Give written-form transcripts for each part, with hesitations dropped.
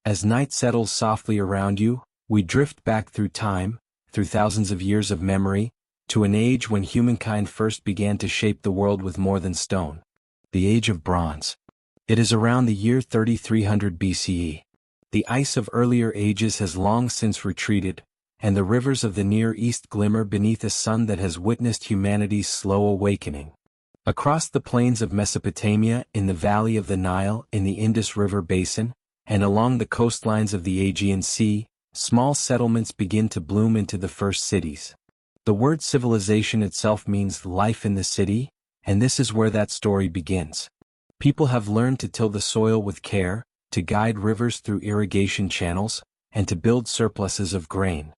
As night settles softly around you, we drift back through time, through thousands of years of memory, to an age when humankind first began to shape the world with more than stone. The Age of Bronze. It is around the year 3300 BCE. The ice of earlier ages has long since retreated, and the rivers of the Near East glimmer beneath a sun that has witnessed humanity's slow awakening. Across the plains of Mesopotamia, in the valley of the Nile, in the Indus River basin, and along the coastlines of the Aegean Sea, small settlements begin to bloom into the first cities. The word civilization itself means life in the city, and this is where that story begins. People have learned to till the soil with care, to guide rivers through irrigation channels, and to build surpluses of grain.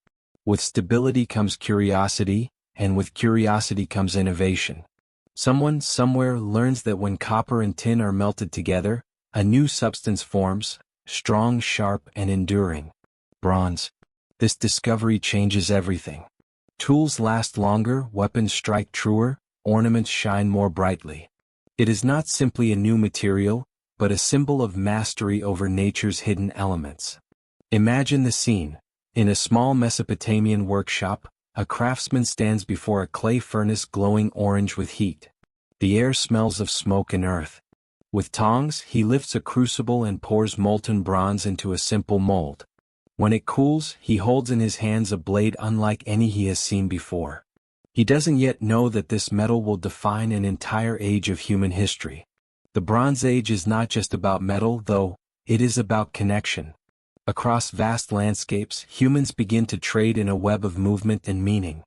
With stability comes curiosity, and with curiosity comes innovation. Someone somewhere learns that when copper and tin are melted together, a new substance forms, strong, sharp, and enduring. Bronze. This discovery changes everything. Tools last longer, weapons strike truer, ornaments shine more brightly. It is not simply a new material, but a symbol of mastery over nature's hidden elements. Imagine the scene. In a small Mesopotamian workshop, a craftsman stands before a clay furnace glowing orange with heat. The air smells of smoke and earth. With tongs, he lifts a crucible and pours molten bronze into a simple mold. When it cools, he holds in his hands a blade unlike any he has seen before. He doesn't yet know that this metal will define an entire age of human history. The Bronze Age is not just about metal, though, it is about connection. Across vast landscapes, humans begin to trade in a web of movement and meaning.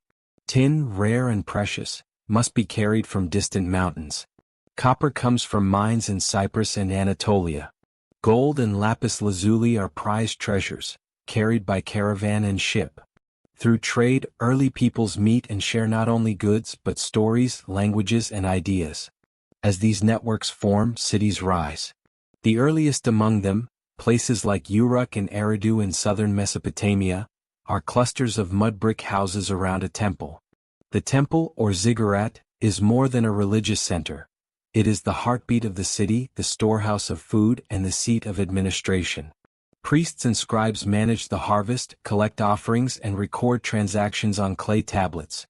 Tin, rare and precious, must be carried from distant mountains. Copper comes from mines in Cyprus and Anatolia. Gold and lapis lazuli are prized treasures, carried by caravan and ship. Through trade, early peoples meet and share not only goods but stories, languages, and ideas. As these networks form, cities rise. The earliest among them, places like Uruk and Eridu in southern Mesopotamia, are clusters of mud brick houses around a temple. The temple, or ziggurat, is more than a religious center. It is the heartbeat of the city, the storehouse of food, and the seat of administration. Priests and scribes manage the harvest, collect offerings, and record transactions on clay tablets.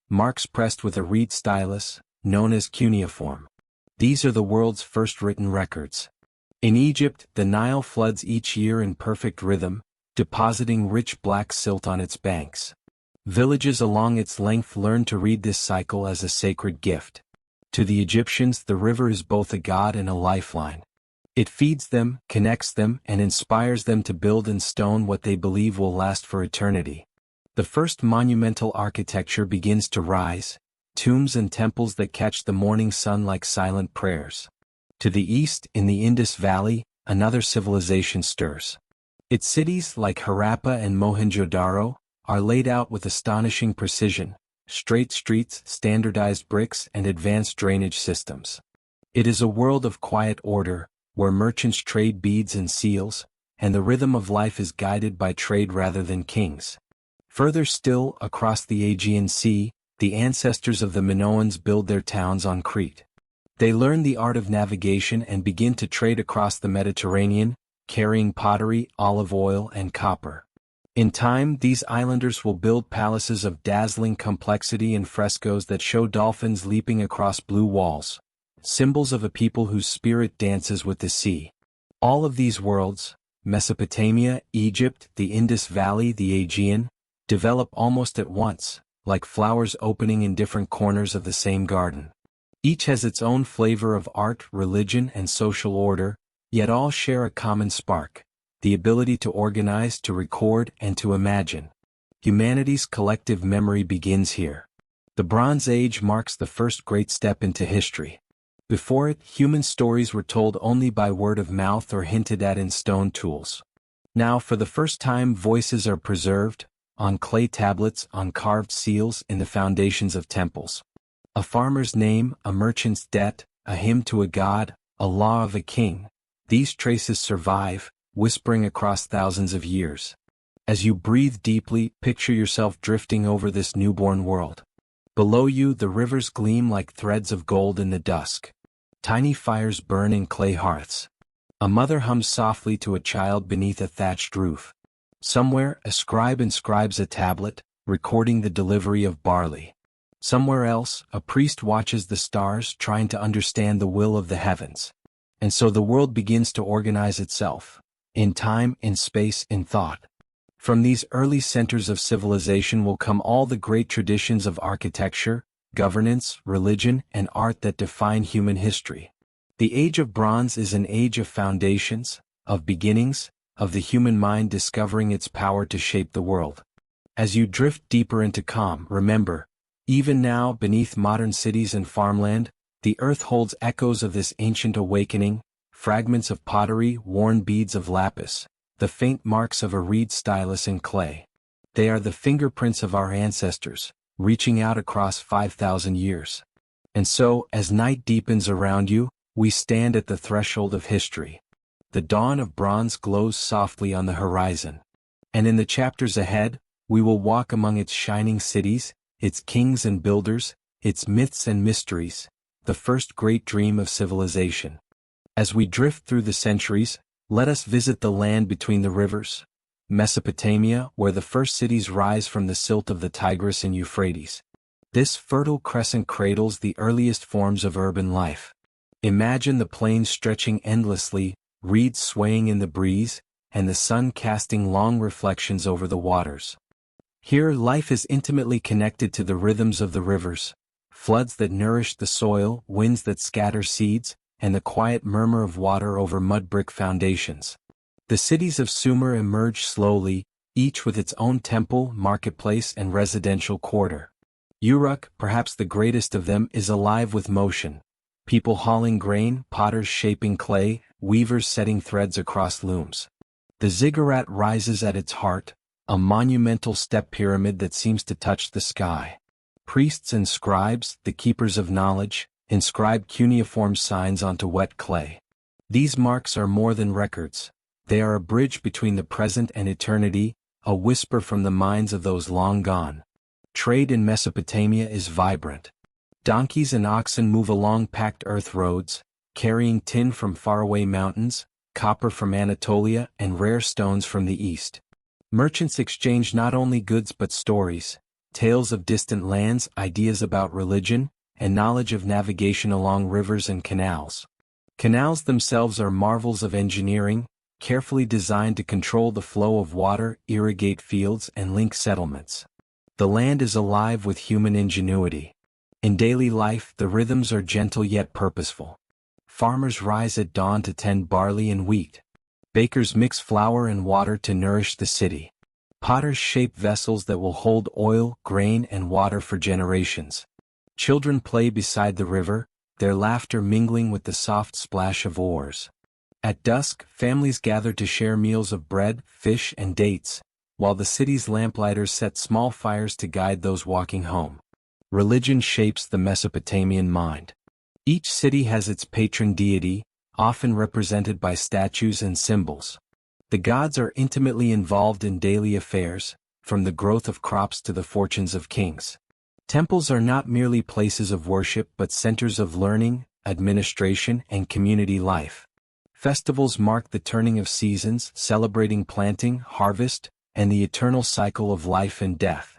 Marks pressed with a reed stylus, known as cuneiform. These are the world's first written records. In Egypt, the Nile floods each year in perfect rhythm, depositing rich black silt on its banks. Villages along its length learn to read this cycle as a sacred gift. To the Egyptians, the river is both a god and a lifeline. It feeds them, connects them, and inspires them to build in stone what they believe will last for eternity. The first monumental architecture begins to rise, tombs and temples that catch the morning sun like silent prayers. To the east, in the Indus Valley, another civilization stirs. Its cities, like Harappa and Mohenjo-daro, are laid out with astonishing precision, straight streets, standardized bricks, and advanced drainage systems. It is a world of quiet order, where merchants trade beads and seals, and the rhythm of life is guided by trade rather than kings. Further still, across the Aegean Sea, the ancestors of the Minoans build their towns on Crete. They learn the art of navigation and begin to trade across the Mediterranean, carrying pottery, olive oil, and copper. In time, these islanders will build palaces of dazzling complexity and frescoes that show dolphins leaping across blue walls, symbols of a people whose spirit dances with the sea. All of these worlds, Mesopotamia, Egypt, the Indus Valley, the Aegean, develop almost at once, like flowers opening in different corners of the same garden. Each has its own flavor of art, religion, and social order, yet all share a common spark: the ability to organize, to record, and to imagine. Humanity's collective memory begins here. The Bronze Age marks the first great step into history. Before it, human stories were told only by word of mouth or hinted at in stone tools. Now, for the first time, voices are preserved, on clay tablets, on carved seals, in the foundations of temples. A farmer's name, a merchant's debt, a hymn to a god, a law of a king, these traces survive, whispering across thousands of years. As you breathe deeply, picture yourself drifting over this newborn world. Below you, the rivers gleam like threads of gold in the dusk. Tiny fires burn in clay hearths. A mother hums softly to a child beneath a thatched roof. Somewhere, a scribe inscribes a tablet, recording the delivery of barley. Somewhere else, a priest watches the stars, trying to understand the will of the heavens. And so the world begins to organize itself, in time, in space, in thought. From these early centers of civilization will come all the great traditions of architecture, governance, religion, and art that define human history. The Age of Bronze is an age of foundations, of beginnings, of the human mind discovering its power to shape the world. As you drift deeper into calm, remember, even now, beneath modern cities and farmland, the earth holds echoes of this ancient awakening, fragments of pottery, worn beads of lapis, the faint marks of a reed stylus in clay. They are the fingerprints of our ancestors, reaching out across 5,000 years. And so, as night deepens around you, we stand at the threshold of history. The dawn of bronze glows softly on the horizon. And in the chapters ahead, we will walk among its shining cities, its kings and builders, its myths and mysteries, the first great dream of civilization. As we drift through the centuries, let us visit the land between the rivers, Mesopotamia, where the first cities rise from the silt of the Tigris and Euphrates. This fertile crescent cradles the earliest forms of urban life. Imagine the plains stretching endlessly, reeds swaying in the breeze, and the sun casting long reflections over the waters. Here life is intimately connected to the rhythms of the rivers, floods that nourish the soil, winds that scatter seeds, and the quiet murmur of water over mud brick foundations. The cities of Sumer emerge slowly, each with its own temple, marketplace, and residential quarter. Uruk, perhaps the greatest of them, is alive with motion. People hauling grain, potters shaping clay, weavers setting threads across looms. The ziggurat rises at its heart, a monumental step pyramid that seems to touch the sky. Priests and scribes, the keepers of knowledge, inscribe cuneiform signs onto wet clay. These marks are more than records. They are a bridge between the present and eternity, a whisper from the minds of those long gone. Trade in Mesopotamia is vibrant. Donkeys and oxen move along packed earth roads, carrying tin from faraway mountains, copper from Anatolia, and rare stones from the east. Merchants exchange not only goods but stories, tales of distant lands, ideas about religion, and knowledge of navigation along rivers and canals. Canals themselves are marvels of engineering, carefully designed to control the flow of water, irrigate fields, and link settlements. The land is alive with human ingenuity. In daily life, the rhythms are gentle yet purposeful. Farmers rise at dawn to tend barley and wheat. Bakers mix flour and water to nourish the city. Potters shape vessels that will hold oil, grain, and water for generations. Children play beside the river, their laughter mingling with the soft splash of oars. At dusk, families gather to share meals of bread, fish, and dates, while the city's lamplighters set small fires to guide those walking home. Religion shapes the Mesopotamian mind. Each city has its patron deity, often represented by statues and symbols. The gods are intimately involved in daily affairs, from the growth of crops to the fortunes of kings. Temples are not merely places of worship but centers of learning, administration, and community life. Festivals mark the turning of seasons, celebrating planting, harvest, and the eternal cycle of life and death.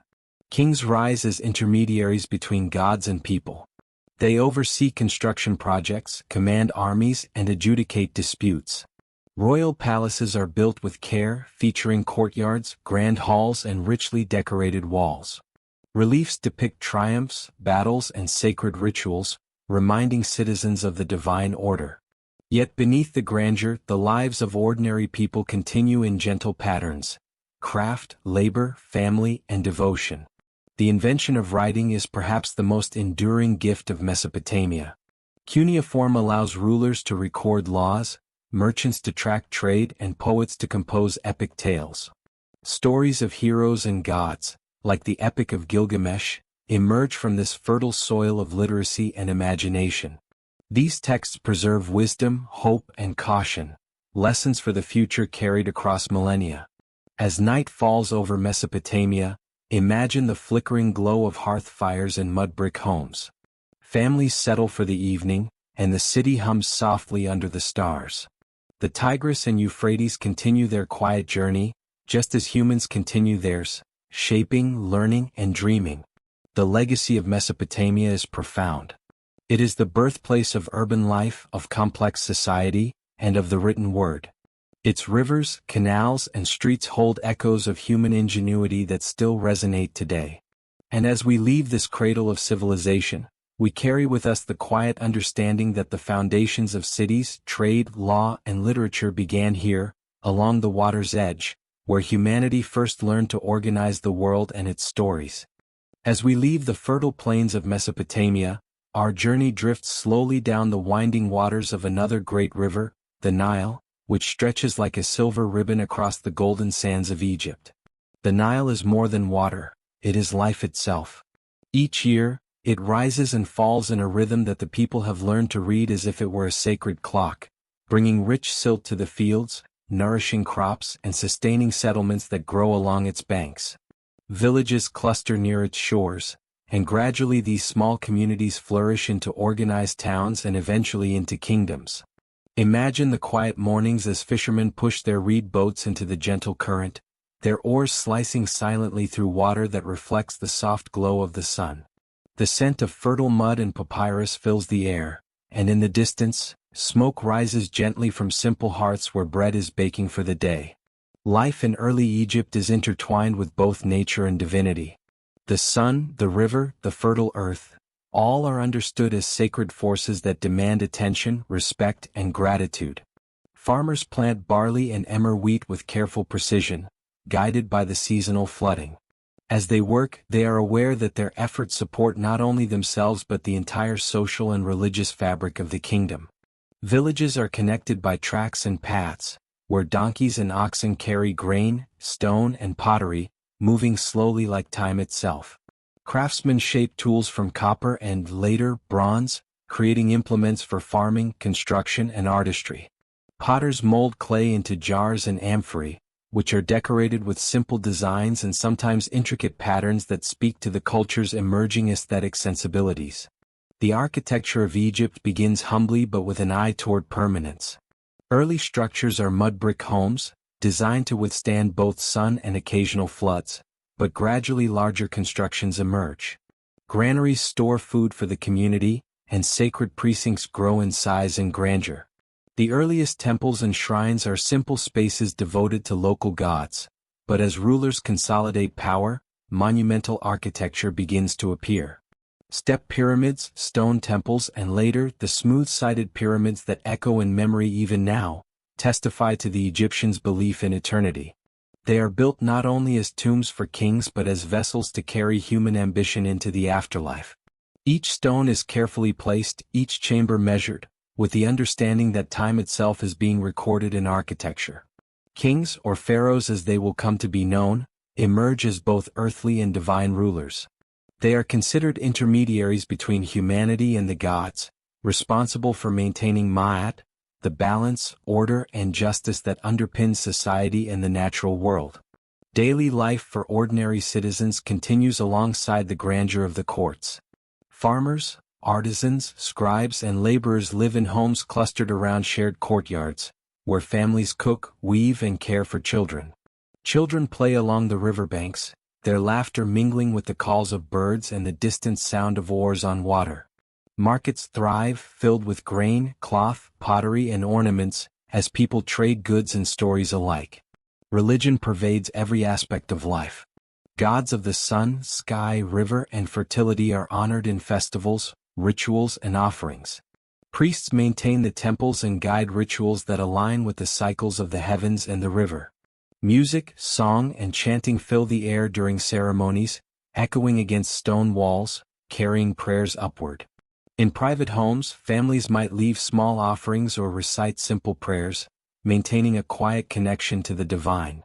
Kings rise as intermediaries between gods and people. They oversee construction projects, command armies, and adjudicate disputes. Royal palaces are built with care, featuring courtyards, grand halls, and richly decorated walls. Reliefs depict triumphs, battles, and sacred rituals, reminding citizens of the divine order. Yet beneath the grandeur, the lives of ordinary people continue in gentle patterns: craft, labor, family, and devotion. The invention of writing is perhaps the most enduring gift of Mesopotamia. Cuneiform allows rulers to record laws, merchants to track trade, and poets to compose epic tales. Stories of heroes and gods, like the Epic of Gilgamesh, emerge from this fertile soil of literacy and imagination. These texts preserve wisdom, hope, and caution, lessons for the future carried across millennia. As night falls over Mesopotamia, imagine the flickering glow of hearth fires and mud brick homes. Families settle for the evening, and the city hums softly under the stars. The Tigris and Euphrates continue their quiet journey, just as humans continue theirs, shaping, learning, and dreaming. The legacy of Mesopotamia is profound. It is the birthplace of urban life, of complex society, and of the written word. Its rivers, canals, and streets hold echoes of human ingenuity that still resonate today. And as we leave this cradle of civilization, we carry with us the quiet understanding that the foundations of cities, trade, law, and literature began here, along the water's edge, where humanity first learned to organize the world and its stories. As we leave the fertile plains of Mesopotamia, our journey drifts slowly down the winding waters of another great river, the Nile, which stretches like a silver ribbon across the golden sands of Egypt. The Nile is more than water, it is life itself. Each year, it rises and falls in a rhythm that the people have learned to read as if it were a sacred clock, bringing rich silt to the fields, nourishing crops, and sustaining settlements that grow along its banks. Villages cluster near its shores, and gradually these small communities flourish into organized towns and eventually into kingdoms. Imagine the quiet mornings as fishermen push their reed boats into the gentle current, their oars slicing silently through water that reflects the soft glow of the sun. The scent of fertile mud and papyrus fills the air, and in the distance, smoke rises gently from simple hearths where bread is baking for the day. Life in early Egypt is intertwined with both nature and divinity. The sun, the river, the fertile earth, all are understood as sacred forces that demand attention, respect, and gratitude. Farmers plant barley and emmer wheat with careful precision, guided by the seasonal flooding. As they work, they are aware that their efforts support not only themselves but the entire social and religious fabric of the kingdom. Villages are connected by tracks and paths, where donkeys and oxen carry grain, stone, and pottery, moving slowly like time itself. Craftsmen shape tools from copper and, later, bronze, creating implements for farming, construction, and artistry. Potters mold clay into jars and amphorae, which are decorated with simple designs and sometimes intricate patterns that speak to the culture's emerging aesthetic sensibilities. The architecture of Egypt begins humbly but with an eye toward permanence. Early structures are mud brick homes, designed to withstand both sun and occasional floods, but gradually larger constructions emerge. Granaries store food for the community, and sacred precincts grow in size and grandeur. The earliest temples and shrines are simple spaces devoted to local gods, but as rulers consolidate power, monumental architecture begins to appear. Step pyramids, stone temples, and later, the smooth-sided pyramids that echo in memory even now, testify to the Egyptians' belief in eternity. They are built not only as tombs for kings but as vessels to carry human ambition into the afterlife. Each stone is carefully placed, each chamber measured, with the understanding that time itself is being recorded in architecture. Kings, or pharaohs as they will come to be known, emerge as both earthly and divine rulers. They are considered intermediaries between humanity and the gods, responsible for maintaining ma'at, the balance, order, and justice that underpins society and the natural world. Daily life for ordinary citizens continues alongside the grandeur of the courts. Farmers, artisans, scribes, and laborers live in homes clustered around shared courtyards, where families cook, weave, and care for children. Children play along the riverbanks, their laughter mingling with the calls of birds and the distant sound of oars on water. Markets thrive, filled with grain, cloth, pottery, and ornaments, as people trade goods and stories alike. Religion pervades every aspect of life. Gods of the sun, sky, river, and fertility are honored in festivals, rituals, and offerings. Priests maintain the temples and guide rituals that align with the cycles of the heavens and the river. Music, song, and chanting fill the air during ceremonies, echoing against stone walls, carrying prayers upward. In private homes, families might leave small offerings or recite simple prayers, maintaining a quiet connection to the divine.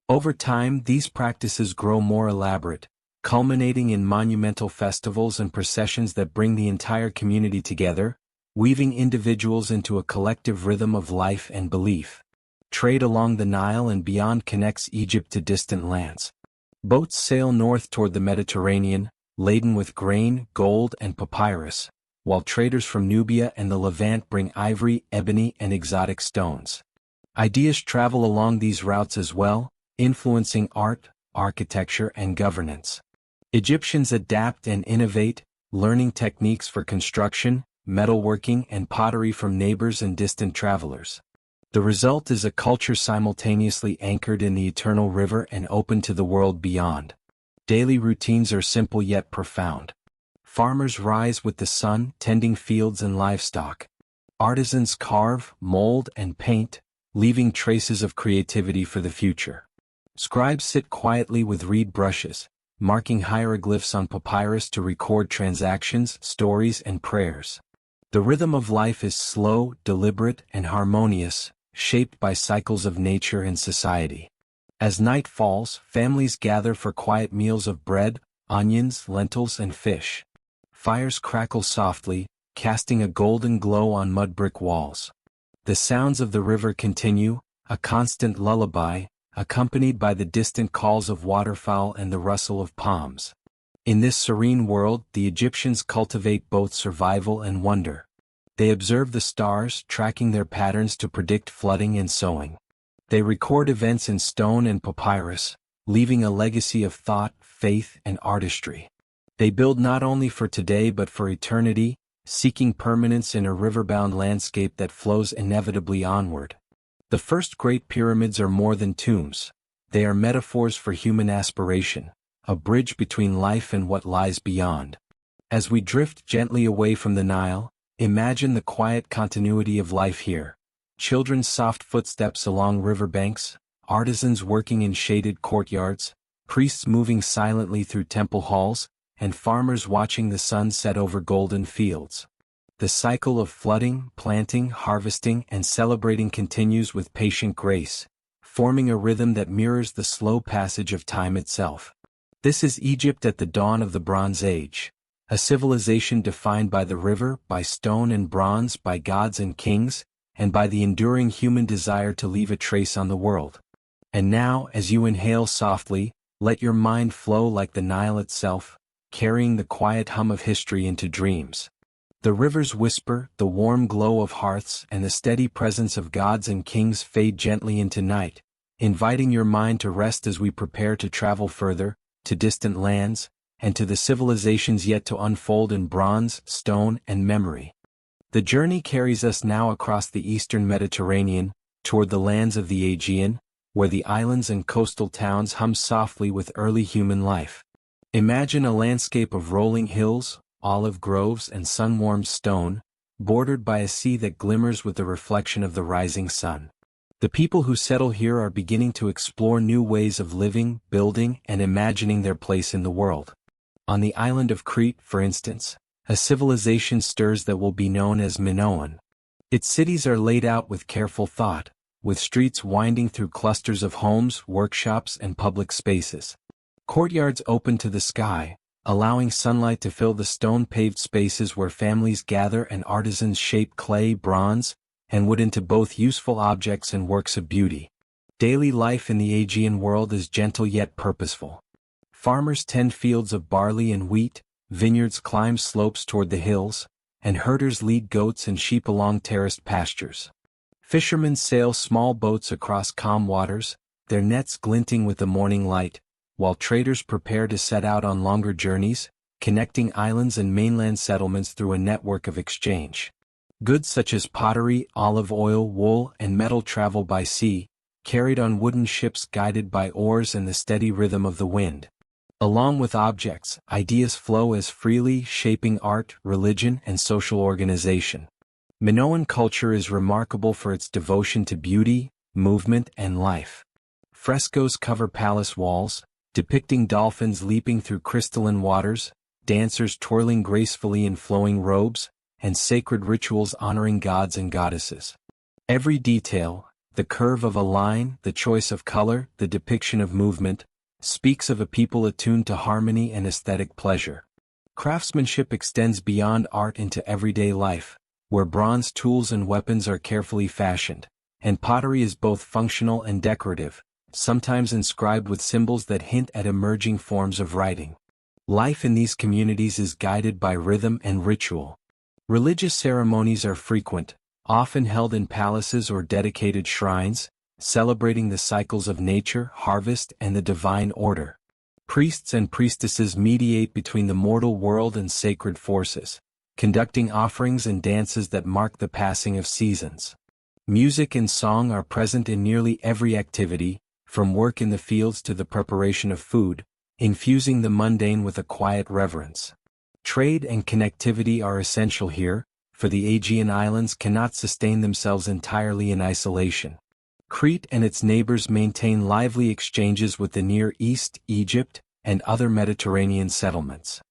Over time, these practices grow more elaborate, culminating in monumental festivals and processions that bring the entire community together, weaving individuals into a collective rhythm of life and belief. Trade along the Nile and beyond connects Egypt to distant lands. Boats sail north toward the Mediterranean, laden with grain, gold, and papyrus, while traders from Nubia and the Levant bring ivory, ebony, and exotic stones. Ideas travel along these routes as well, influencing art, architecture, and governance. Egyptians adapt and innovate, learning techniques for construction, metalworking, and pottery from neighbors and distant travelers. The result is a culture simultaneously anchored in the eternal river and open to the world beyond. Daily routines are simple yet profound. Farmers rise with the sun, tending fields and livestock. Artisans carve, mold, and paint, leaving traces of creativity for the future. Scribes sit quietly with reed brushes, marking hieroglyphs on papyrus to record transactions, stories, and prayers. The rhythm of life is slow, deliberate, and harmonious, shaped by cycles of nature and society. As night falls, families gather for quiet meals of bread, onions, lentils, and fish. Fires crackle softly, casting a golden glow on mud brick walls. The sounds of the river continue, a constant lullaby, accompanied by the distant calls of waterfowl and the rustle of palms. In this serene world, the Egyptians cultivate both survival and wonder. They observe the stars, tracking their patterns to predict flooding and sowing. They record events in stone and papyrus, leaving a legacy of thought, faith, and artistry. They build not only for today but for eternity, seeking permanence in a river-bound landscape that flows inevitably onward. The first great pyramids are more than tombs. They are metaphors for human aspiration, a bridge between life and what lies beyond. As we drift gently away from the Nile, imagine the quiet continuity of life here. Children's soft footsteps along riverbanks, artisans working in shaded courtyards, priests moving silently through temple halls, and farmers watching the sun set over golden fields. The cycle of flooding, planting, harvesting, and celebrating continues with patient grace, forming a rhythm that mirrors the slow passage of time itself. This is Egypt at the dawn of the Bronze Age, a civilization defined by the river, by stone and bronze, by gods and kings, and by the enduring human desire to leave a trace on the world. And now, as you inhale softly, let your mind flow like the Nile itself, carrying the quiet hum of history into dreams. The river's whisper, the warm glow of hearths, and the steady presence of gods and kings fade gently into night, inviting your mind to rest as we prepare to travel further, to distant lands, and to the civilizations yet to unfold in bronze, stone, and memory. The journey carries us now across the eastern Mediterranean, toward the lands of the Aegean, where the islands and coastal towns hum softly with early human life. Imagine a landscape of rolling hills, olive groves, and sun-warmed stone, bordered by a sea that glimmers with the reflection of the rising sun. The people who settle here are beginning to explore new ways of living, building, and imagining their place in the world. On the island of Crete, for instance, a civilization stirs that will be known as Minoan. Its cities are laid out with careful thought, with streets winding through clusters of homes, workshops, and public spaces. Courtyards open to the sky, allowing sunlight to fill the stone-paved spaces where families gather and artisans shape clay, bronze, and wood into both useful objects and works of beauty. Daily life in the Aegean world is gentle yet purposeful. Farmers tend fields of barley and wheat, vineyards climb slopes toward the hills, and herders lead goats and sheep along terraced pastures. Fishermen sail small boats across calm waters, their nets glinting with the morning light, while traders prepare to set out on longer journeys, connecting islands and mainland settlements through a network of exchange. Goods such as pottery, olive oil, wool, and metal travel by sea, carried on wooden ships guided by oars and the steady rhythm of the wind. Along with objects, ideas flow as freely, shaping art, religion, and social organization. Minoan culture is remarkable for its devotion to beauty, movement, and life. Frescoes cover palace walls, depicting dolphins leaping through crystalline waters, dancers twirling gracefully in flowing robes, and sacred rituals honoring gods and goddesses. Every detail, the curve of a line, the choice of color, the depiction of movement, speaks of a people attuned to harmony and aesthetic pleasure. Craftsmanship extends beyond art into everyday life, where bronze tools and weapons are carefully fashioned, and pottery is both functional and decorative, sometimes inscribed with symbols that hint at emerging forms of writing. Life in these communities is guided by rhythm and ritual. Religious ceremonies are frequent, often held in palaces or dedicated shrines, celebrating the cycles of nature, harvest, and the divine order. Priests and priestesses mediate between the mortal world and sacred forces, conducting offerings and dances that mark the passing of seasons. Music and song are present in nearly every activity, from work in the fields to the preparation of food, infusing the mundane with a quiet reverence. Trade and connectivity are essential here, for the Aegean islands cannot sustain themselves entirely in isolation. Crete and its neighbors maintain lively exchanges with the Near East, Egypt, and other Mediterranean settlements.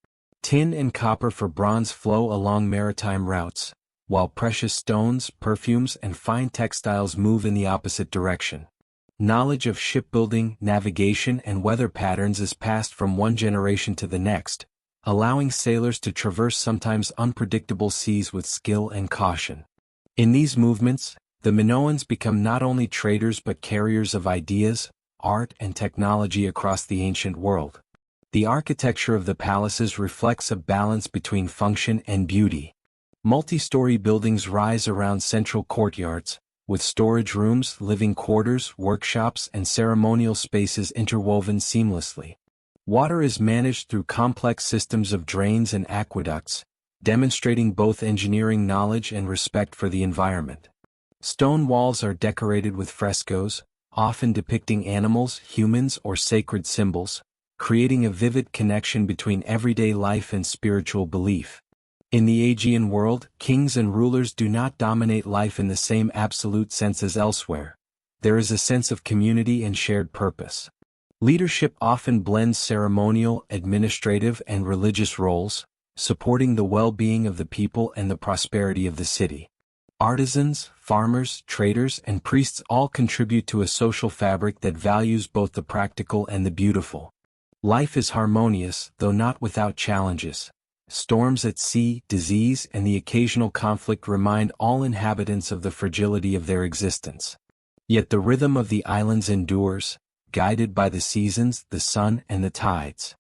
Tin and copper for bronze flow along maritime routes, while precious stones, perfumes, and fine textiles move in the opposite direction. Knowledge of shipbuilding, navigation, and weather patterns is passed from one generation to the next, allowing sailors to traverse sometimes unpredictable seas with skill and caution. In these movements, the Minoans become not only traders but carriers of ideas, art, and technology across the ancient world. The architecture of the palaces reflects a balance between function and beauty. Multi-story buildings rise around central courtyards, with storage rooms, living quarters, workshops, and ceremonial spaces interwoven seamlessly. Water is managed through complex systems of drains and aqueducts, demonstrating both engineering knowledge and respect for the environment. Stone walls are decorated with frescoes, often depicting animals, humans, or sacred symbols, creating a vivid connection between everyday life and spiritual belief. In the Aegean world, kings and rulers do not dominate life in the same absolute sense as elsewhere. There is a sense of community and shared purpose. Leadership often blends ceremonial, administrative, and religious roles, supporting the well-being of the people and the prosperity of the city. Artisans, farmers, traders, and priests all contribute to a social fabric that values both the practical and the beautiful. Life is harmonious, though not without challenges. Storms at sea, disease, and the occasional conflict remind all inhabitants of the fragility of their existence. Yet the rhythm of the islands endures, guided by the seasons, the sun, and the tides.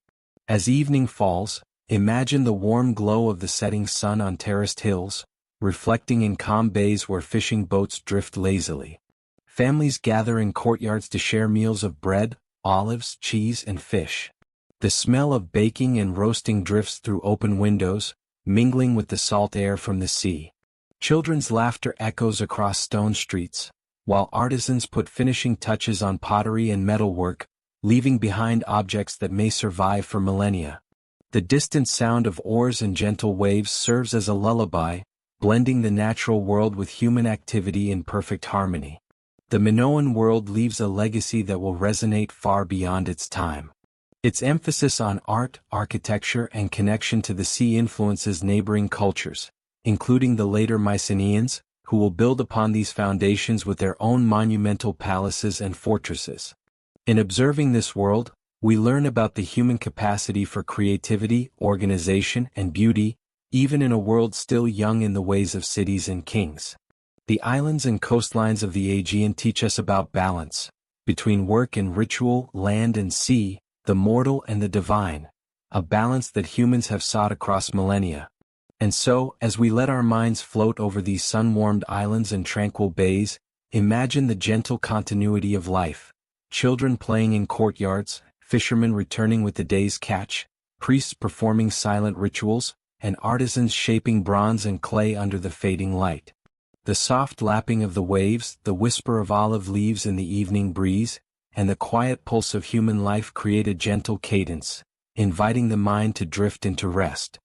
As evening falls, imagine the warm glow of the setting sun on terraced hills, reflecting in calm bays where fishing boats drift lazily. Families gather in courtyards to share meals of bread, olives, cheese, and fish. The smell of baking and roasting drifts through open windows, mingling with the salt air from the sea. Children's laughter echoes across stone streets, while artisans put finishing touches on pottery and metalwork, leaving behind objects that may survive for millennia. The distant sound of oars and gentle waves serves as a lullaby, blending the natural world with human activity in perfect harmony. The Minoan world leaves a legacy that will resonate far beyond its time. Its emphasis on art, architecture, and connection to the sea influences neighboring cultures, including the later Mycenaeans, who will build upon these foundations with their own monumental palaces and fortresses. In observing this world, we learn about the human capacity for creativity, organization, and beauty, even in a world still young in the ways of cities and kings. The islands and coastlines of the Aegean teach us about balance, between work and ritual, land and sea, the mortal and the divine, a balance that humans have sought across millennia. And so, as we let our minds float over these sun-warmed islands and tranquil bays, imagine the gentle continuity of life. Children playing in courtyards, fishermen returning with the day's catch, priests performing silent rituals, and artisans shaping bronze and clay under the fading light. The soft lapping of the waves, the whisper of olive leaves in the evening breeze, and the quiet pulse of human life create a gentle cadence, inviting the mind to drift into rest.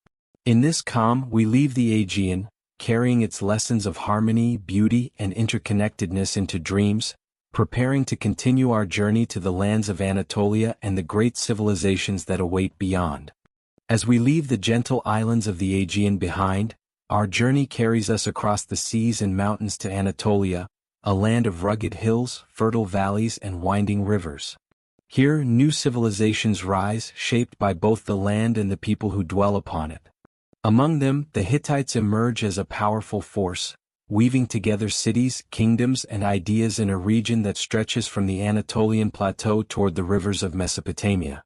In this calm we leave the Aegean, carrying its lessons of harmony, beauty, and interconnectedness into dreams, preparing to continue our journey to the lands of Anatolia and the great civilizations that await beyond. As we leave the gentle islands of the Aegean behind, our journey carries us across the seas and mountains to Anatolia, a land of rugged hills, fertile valleys, and winding rivers. Here, new civilizations rise, shaped by both the land and the people who dwell upon it. Among them, the Hittites emerge as a powerful force, weaving together cities, kingdoms, and ideas in a region that stretches from the Anatolian plateau toward the rivers of Mesopotamia.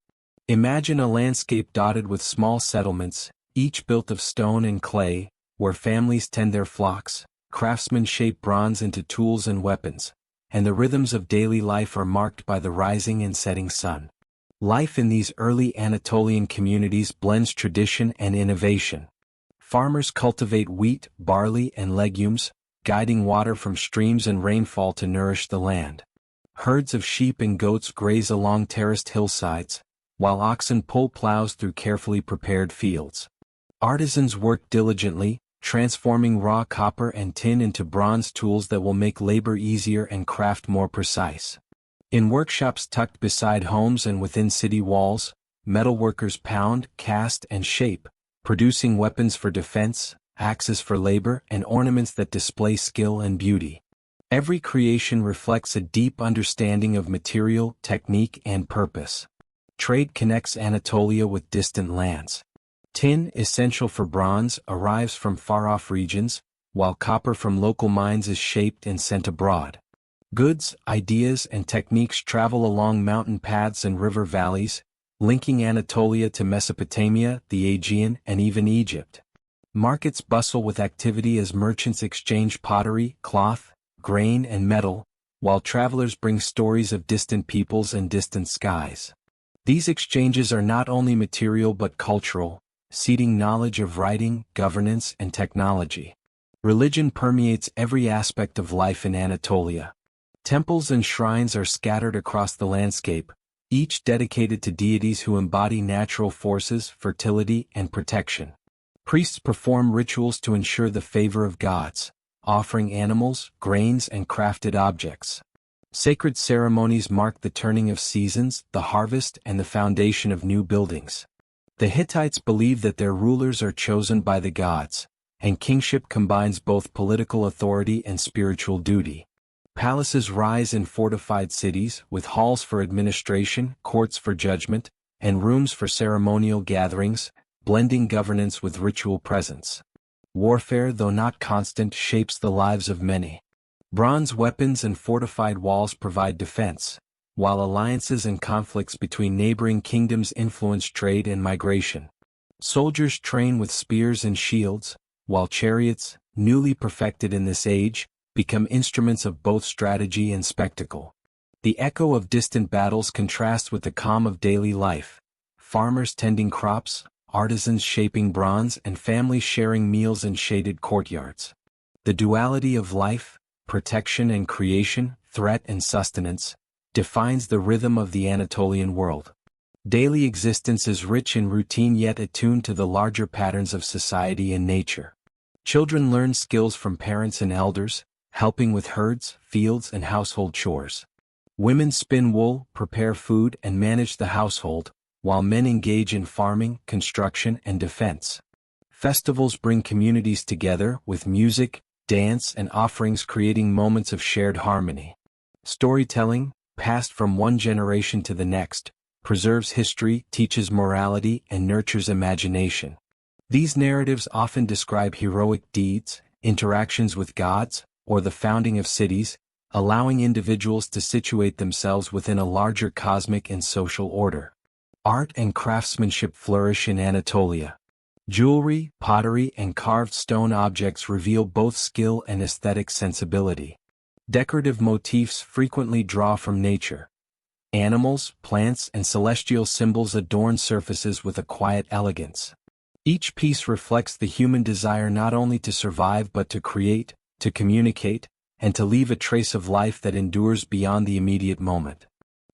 Imagine a landscape dotted with small settlements, each built of stone and clay, where families tend their flocks, craftsmen shape bronze into tools and weapons, and the rhythms of daily life are marked by the rising and setting sun. Life in these early Anatolian communities blends tradition and innovation. Farmers cultivate wheat, barley, and legumes, guiding water from streams and rainfall to nourish the land. Herds of sheep and goats graze along terraced hillsides, while oxen pull plows through carefully prepared fields. Artisans work diligently, transforming raw copper and tin into bronze tools that will make labor easier and craft more precise. In workshops tucked beside homes and within city walls, metalworkers pound, cast, and shape, producing weapons for defense, axes for labor, and ornaments that display skill and beauty. Every creation reflects a deep understanding of material, technique, and purpose. Trade connects Anatolia with distant lands. Tin, essential for bronze, arrives from far-off regions, while copper from local mines is shaped and sent abroad. Goods, ideas, and techniques travel along mountain paths and river valleys, linking Anatolia to Mesopotamia, the Aegean, and even Egypt. Markets bustle with activity as merchants exchange pottery, cloth, grain, and metal, while travelers bring stories of distant peoples and distant skies. These exchanges are not only material but cultural, seeding knowledge of writing, governance, and technology. Religion permeates every aspect of life in Anatolia. Temples and shrines are scattered across the landscape, each dedicated to deities who embody natural forces, fertility, and protection. Priests perform rituals to ensure the favor of gods, offering animals, grains, and crafted objects. Sacred ceremonies mark the turning of seasons, the harvest, and the foundation of new buildings. The Hittites believe that their rulers are chosen by the gods, and kingship combines both political authority and spiritual duty. Palaces rise in fortified cities, with halls for administration, courts for judgment, and rooms for ceremonial gatherings, blending governance with ritual presence. Warfare, though not constant, shapes the lives of many. Bronze weapons and fortified walls provide defense, while alliances and conflicts between neighboring kingdoms influence trade and migration. Soldiers train with spears and shields, while chariots, newly perfected in this age, become instruments of both strategy and spectacle. The echo of distant battles contrasts with the calm of daily life. Farmers tending crops, artisans shaping bronze, and families sharing meals in shaded courtyards. The duality of life, protection and creation, threat and sustenance, defines the rhythm of the Anatolian world. Daily existence is rich in routine yet attuned to the larger patterns of society and nature. Children learn skills from parents and elders, helping with herds, fields, and household chores. Women spin wool, prepare food, and manage the household, while men engage in farming, construction, and defense. Festivals bring communities together, with music, dance, and offerings creating moments of shared harmony. Storytelling, passed from one generation to the next, preserves history, teaches morality, and nurtures imagination. These narratives often describe heroic deeds, interactions with gods, or the founding of cities, allowing individuals to situate themselves within a larger cosmic and social order. Art and craftsmanship flourish in Anatolia. Jewelry, pottery, and carved stone objects reveal both skill and aesthetic sensibility. Decorative motifs frequently draw from nature. Animals, plants, and celestial symbols adorn surfaces with a quiet elegance. Each piece reflects the human desire not only to survive but to create, to communicate, and to leave a trace of life that endures beyond the immediate moment.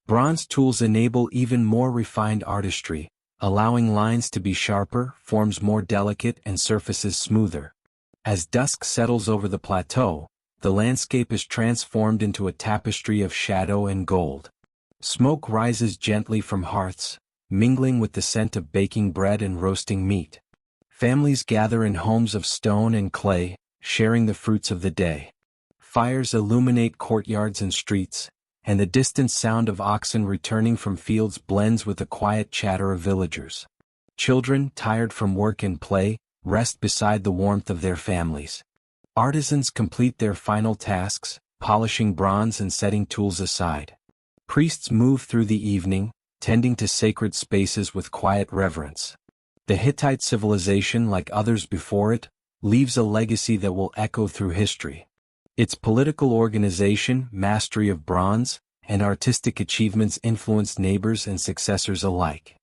Bronze tools enable even more refined artistry, allowing lines to be sharper, forms more delicate, and surfaces smoother. As dusk settles over the plateau, the landscape is transformed into a tapestry of shadow and gold. Smoke rises gently from hearths, mingling with the scent of baking bread and roasting meat. Families gather in homes of stone and clay, sharing the fruits of the day. Fires illuminate courtyards and streets, and the distant sound of oxen returning from fields blends with the quiet chatter of villagers. Children, tired from work and play, rest beside the warmth of their families. Artisans complete their final tasks, polishing bronze and setting tools aside. Priests move through the evening, tending to sacred spaces with quiet reverence. The Hittite civilization, like others before it, leaves a legacy that will echo through history. Its political organization, mastery of bronze, and artistic achievements influenced neighbors and successors alike.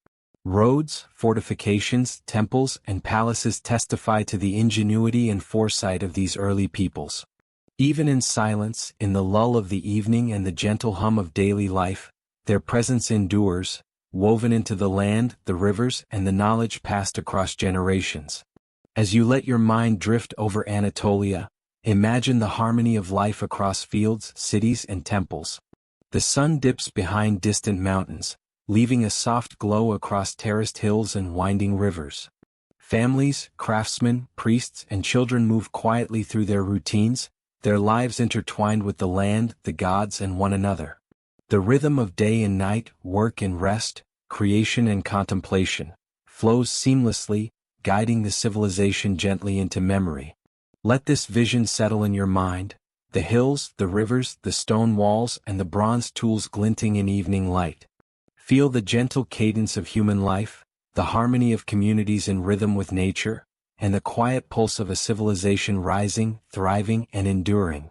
Roads, fortifications, temples, and palaces testify to the ingenuity and foresight of these early peoples. Even in silence, in the lull of the evening and the gentle hum of daily life, their presence endures, woven into the land, the rivers, and the knowledge passed across generations. As you let your mind drift over Anatolia, imagine the harmony of life across fields, cities, and temples. The sun dips behind distant mountains, leaving a soft glow across terraced hills and winding rivers. Families, craftsmen, priests, and children move quietly through their routines, their lives intertwined with the land, the gods, and one another. The rhythm of day and night, work and rest, creation and contemplation, flows seamlessly, guiding the civilization gently into memory. Let this vision settle in your mind, the hills, the rivers, the stone walls, and the bronze tools glinting in evening light. Feel the gentle cadence of human life, the harmony of communities in rhythm with nature, and the quiet pulse of a civilization rising, thriving, and enduring.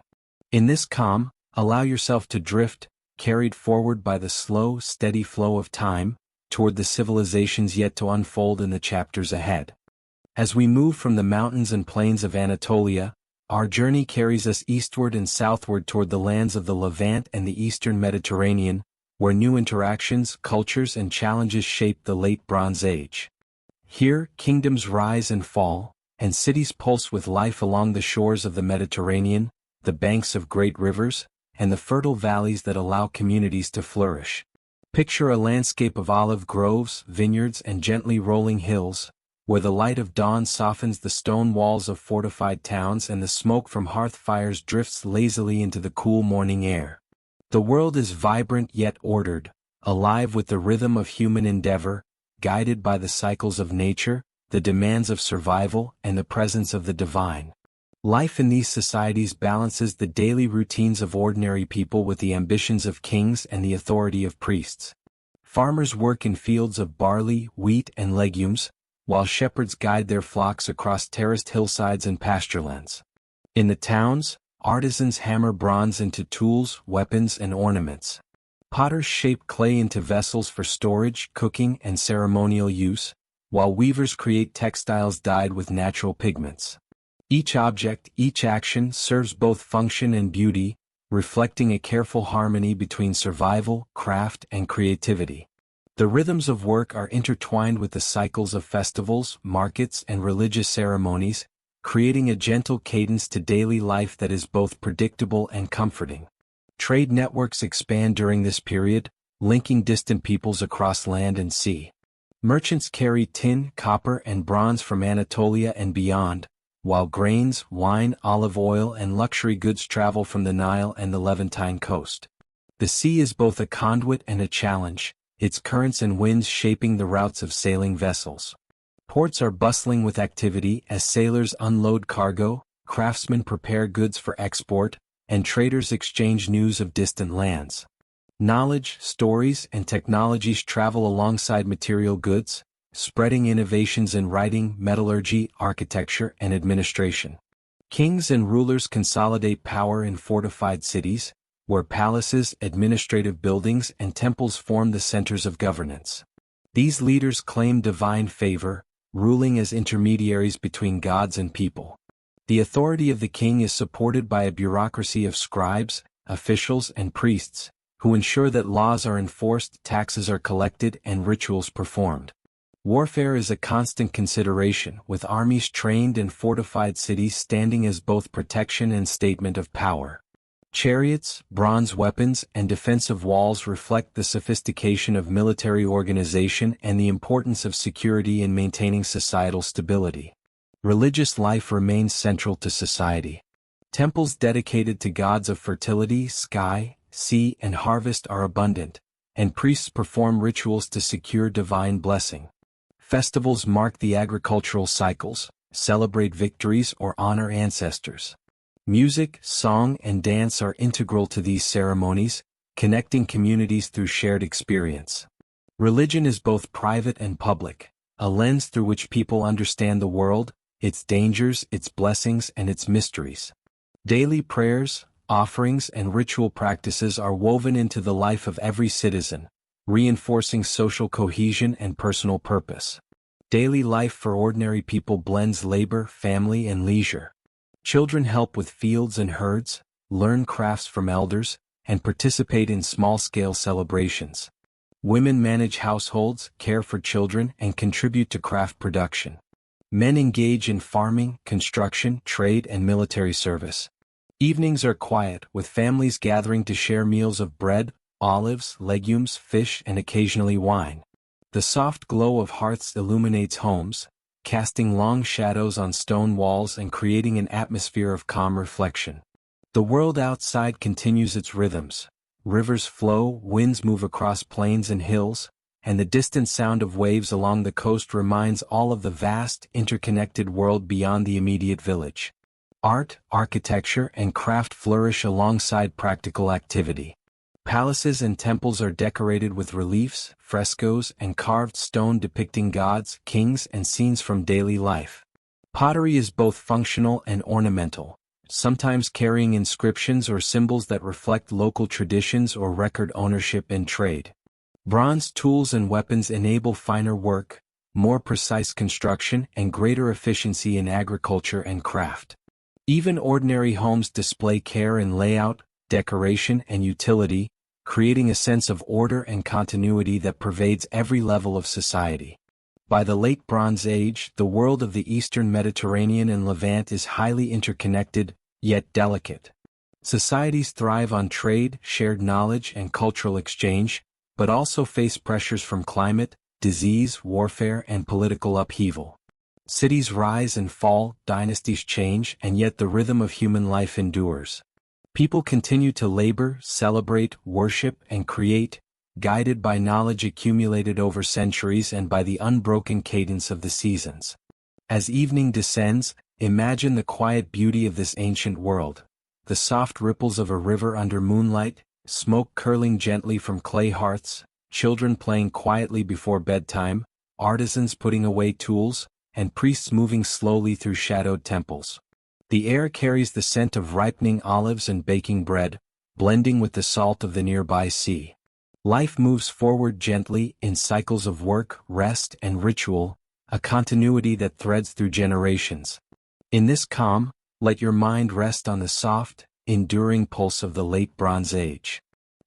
In this calm, allow yourself to drift, carried forward by the slow, steady flow of time, toward the civilizations yet to unfold in the chapters ahead. As we move from the mountains and plains of Anatolia, our journey carries us eastward and southward toward the lands of the Levant and the eastern Mediterranean, where new interactions, cultures, and challenges shaped the late Bronze Age. Here, kingdoms rise and fall, and cities pulse with life along the shores of the Mediterranean, the banks of great rivers, and the fertile valleys that allow communities to flourish. Picture a landscape of olive groves, vineyards, and gently rolling hills, where the light of dawn softens the stone walls of fortified towns and the smoke from hearth fires drifts lazily into the cool morning air. The world is vibrant yet ordered, alive with the rhythm of human endeavor, guided by the cycles of nature, the demands of survival, and the presence of the divine. Life in these societies balances the daily routines of ordinary people with the ambitions of kings and the authority of priests. Farmers work in fields of barley, wheat, and legumes, while shepherds guide their flocks across terraced hillsides and pasturelands. In the towns, artisans hammer bronze into tools, weapons, and ornaments. Potters shape clay into vessels for storage, cooking, and ceremonial use, while weavers create textiles dyed with natural pigments. Each object, each action serves both function and beauty, reflecting a careful harmony between survival, craft, and creativity. The rhythms of work are intertwined with the cycles of festivals, markets, and religious ceremonies, creating a gentle cadence to daily life that is both predictable and comforting. Trade networks expand during this period, linking distant peoples across land and sea. Merchants carry tin, copper, and bronze from Anatolia and beyond, while grains, wine, olive oil, and luxury goods travel from the Nile and the Levantine coast. The sea is both a conduit and a challenge, its currents and winds shaping the routes of sailing vessels. Ports are bustling with activity as sailors unload cargo, craftsmen prepare goods for export, and traders exchange news of distant lands. Knowledge, stories, and technologies travel alongside material goods, spreading innovations in writing, metallurgy, architecture, and administration. Kings and rulers consolidate power in fortified cities, where palaces, administrative buildings, and temples form the centers of governance. These leaders claim divine favor, ruling as intermediaries between gods and people. The authority of the king is supported by a bureaucracy of scribes, officials, and priests, who ensure that laws are enforced, taxes are collected, and rituals performed. Warfare is a constant consideration, with armies trained and fortified cities standing as both protection and statement of power. Chariots, bronze weapons, and defensive walls reflect the sophistication of military organization and the importance of security in maintaining societal stability. Religious life remains central to society. Temples dedicated to gods of fertility, sky, sea, and harvest are abundant, and priests perform rituals to secure divine blessing. Festivals mark the agricultural cycles, celebrate victories, or honor ancestors. Music, song, and dance are integral to these ceremonies, connecting communities through shared experience. Religion is both private and public, a lens through which people understand the world, its dangers, its blessings, and its mysteries. Daily prayers, offerings, and ritual practices are woven into the life of every citizen, reinforcing social cohesion and personal purpose. Daily life for ordinary people blends labor, family, and leisure. Children help with fields and herds, learn crafts from elders, and participate in small-scale celebrations. Women manage households, care for children, and contribute to craft production. Men engage in farming, construction, trade, and military service. Evenings are quiet, with families gathering to share meals of bread, olives, legumes, fish, and occasionally wine. The soft glow of hearths illuminates homes, casting long shadows on stone walls and creating an atmosphere of calm reflection. The world outside continues its rhythms. Rivers flow, winds move across plains and hills, and the distant sound of waves along the coast reminds all of the vast, interconnected world beyond the immediate village. Art, architecture, and craft flourish alongside practical activity. Palaces and temples are decorated with reliefs, frescoes, and carved stone depicting gods, kings, and scenes from daily life. Pottery is both functional and ornamental, sometimes carrying inscriptions or symbols that reflect local traditions or record ownership and trade. Bronze tools and weapons enable finer work, more precise construction, and greater efficiency in agriculture and craft. Even ordinary homes display care in layout, decoration, and utility, creating a sense of order and continuity that pervades every level of society. By the Late Bronze Age, the world of the Eastern Mediterranean and Levant is highly interconnected, yet delicate. Societies thrive on trade, shared knowledge, and cultural exchange, but also face pressures from climate, disease, warfare, and political upheaval. Cities rise and fall, dynasties change, and yet the rhythm of human life endures. People continue to labor, celebrate, worship, and create, guided by knowledge accumulated over centuries and by the unbroken cadence of the seasons. As evening descends, imagine the quiet beauty of this ancient world. The soft ripples of a river under moonlight, smoke curling gently from clay hearths, children playing quietly before bedtime, artisans putting away tools, and priests moving slowly through shadowed temples. The air carries the scent of ripening olives and baking bread, blending with the salt of the nearby sea. Life moves forward gently in cycles of work, rest, and ritual, a continuity that threads through generations. In this calm, let your mind rest on the soft, enduring pulse of the Late Bronze Age.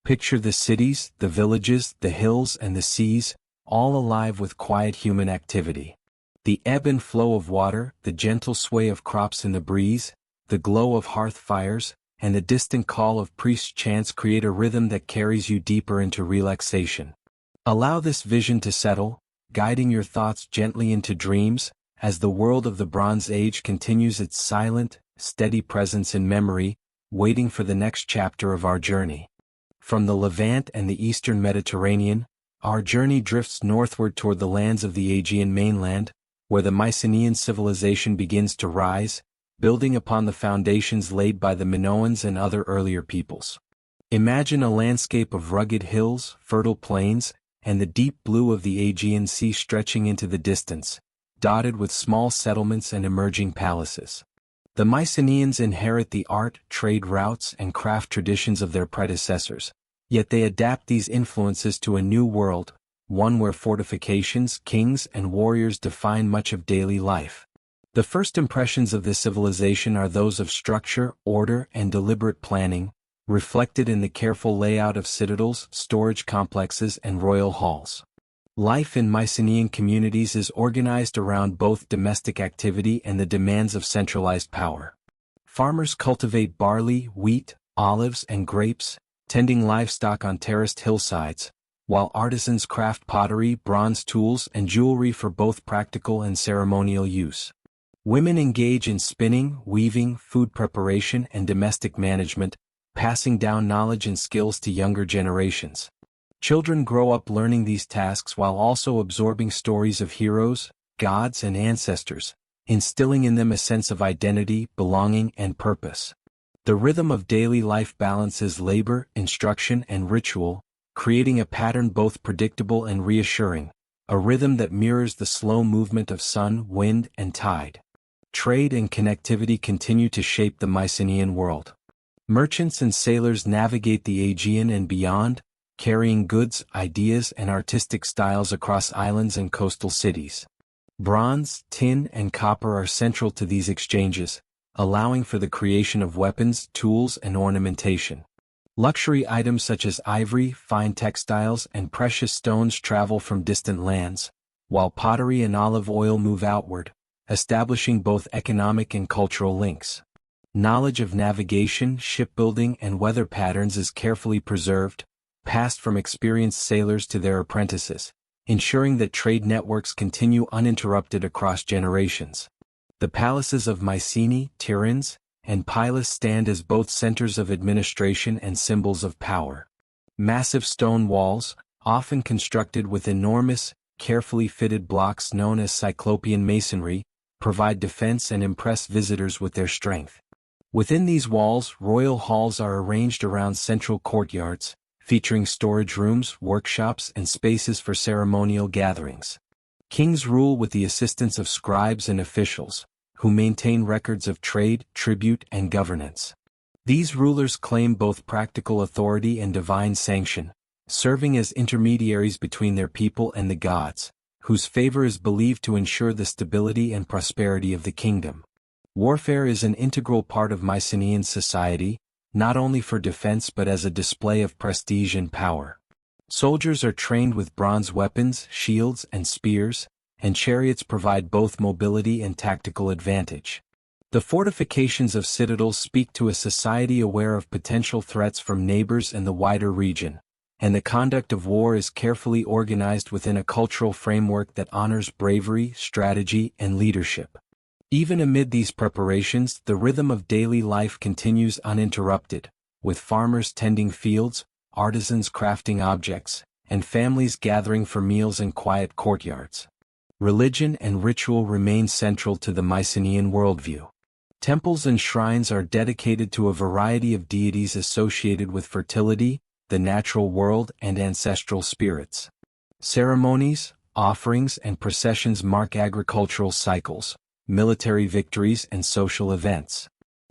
Picture the cities, the villages, the hills, and the seas, all alive with quiet human activity. The ebb and flow of water, the gentle sway of crops in the breeze, the glow of hearth fires, and the distant call of priest chants create a rhythm that carries you deeper into relaxation. Allow this vision to settle, guiding your thoughts gently into dreams, as the world of the Bronze Age continues its silent, steady presence in memory, waiting for the next chapter of our journey. From the Levant and the Eastern Mediterranean, our journey drifts northward toward the lands of the Aegean mainland, where the Mycenaean civilization begins to rise, building upon the foundations laid by the Minoans and other earlier peoples. Imagine a landscape of rugged hills, fertile plains, and the deep blue of the Aegean Sea stretching into the distance, dotted with small settlements and emerging palaces. The Mycenaeans inherit the art, trade routes, and craft traditions of their predecessors, yet they adapt these influences to a new world, one where fortifications, kings, and warriors define much of daily life. The first impressions of this civilization are those of structure, order, and deliberate planning, reflected in the careful layout of citadels, storage complexes, and royal halls. Life in Mycenaean communities is organized around both domestic activity and the demands of centralized power. Farmers cultivate barley, wheat, olives, and grapes, tending livestock on terraced hillsides, while artisans craft pottery, bronze tools, and jewelry for both practical and ceremonial use. Women engage in spinning, weaving, food preparation, and domestic management, passing down knowledge and skills to younger generations. Children grow up learning these tasks while also absorbing stories of heroes, gods, and ancestors, instilling in them a sense of identity, belonging, and purpose. The rhythm of daily life balances labor, instruction, and ritual, creating a pattern both predictable and reassuring, a rhythm that mirrors the slow movement of sun, wind, and tide. Trade and connectivity continue to shape the Mycenaean world. Merchants and sailors navigate the Aegean and beyond, carrying goods, ideas, and artistic styles across islands and coastal cities. Bronze, tin, and copper are central to these exchanges, allowing for the creation of weapons, tools, and ornamentation. Luxury items such as ivory, fine textiles, and precious stones travel from distant lands, while pottery and olive oil move outward, establishing both economic and cultural links. Knowledge of navigation, shipbuilding, and weather patterns is carefully preserved, passed from experienced sailors to their apprentices, ensuring that trade networks continue uninterrupted across generations. The palaces of Mycenae, Tigris, and Nile stand as both centers of administration and symbols of power. Massive stone walls, often constructed with enormous, carefully fitted blocks known as cyclopean masonry, provide defense and impress visitors with their strength. Within these walls, royal halls are arranged around central courtyards, featuring storage rooms, workshops, and spaces for ceremonial gatherings. Kings rule with the assistance of scribes and officials, who maintain records of trade, tribute, and governance. These rulers claim both practical authority and divine sanction, serving as intermediaries between their people and the gods, whose favor is believed to ensure the stability and prosperity of the kingdom. Warfare is an integral part of Mycenaean society, not only for defense but as a display of prestige and power. Soldiers are trained with bronze weapons, shields, and spears, and chariots provide both mobility and tactical advantage. The fortifications of citadels speak to a society aware of potential threats from neighbors and the wider region, and the conduct of war is carefully organized within a cultural framework that honors bravery, strategy, and leadership. Even amid these preparations, the rhythm of daily life continues uninterrupted, with farmers tending fields, artisans crafting objects, and families gathering for meals in quiet courtyards. Religion and ritual remain central to the Mycenaean worldview. Temples and shrines are dedicated to a variety of deities associated with fertility, the natural world, and ancestral spirits. Ceremonies, offerings, and processions mark agricultural cycles, military victories, and social events.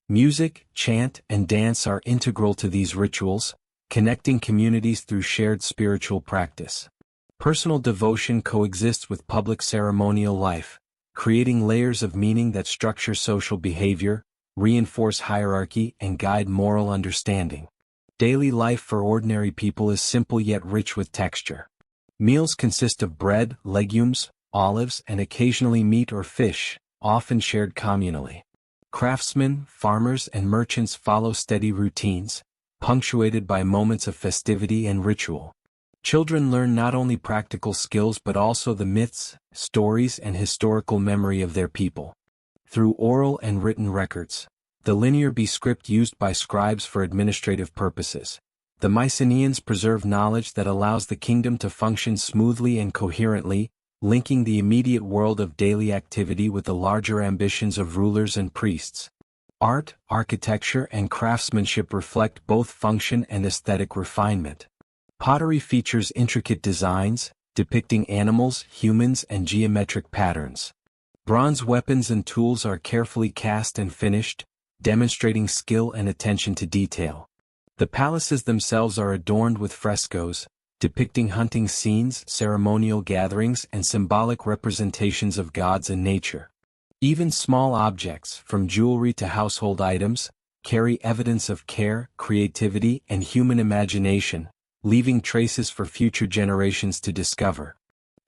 Music, chant, and dance are integral to these rituals, connecting communities through shared spiritual practice. Personal devotion coexists with public ceremonial life, creating layers of meaning that structure social behavior, reinforce hierarchy, and guide moral understanding. Daily life for ordinary people is simple yet rich with texture. Meals consist of bread, legumes, olives, and occasionally meat or fish, often shared communally. Craftsmen, farmers, and merchants follow steady routines, punctuated by moments of festivity and ritual. Children learn not only practical skills but also the myths, stories, and historical memory of their people. Through oral and written records, the linear B script used by scribes for administrative purposes, the Mycenaeans preserve knowledge that allows the kingdom to function smoothly and coherently, linking the immediate world of daily activity with the larger ambitions of rulers and priests. Art, architecture, and craftsmanship reflect both function and aesthetic refinement. Pottery features intricate designs, depicting animals, humans, and geometric patterns. Bronze weapons and tools are carefully cast and finished, demonstrating skill and attention to detail. The palaces themselves are adorned with frescoes, depicting hunting scenes, ceremonial gatherings, and symbolic representations of gods and nature. Even small objects, from jewelry to household items, carry evidence of care, creativity, and human imagination, leaving traces for future generations to discover.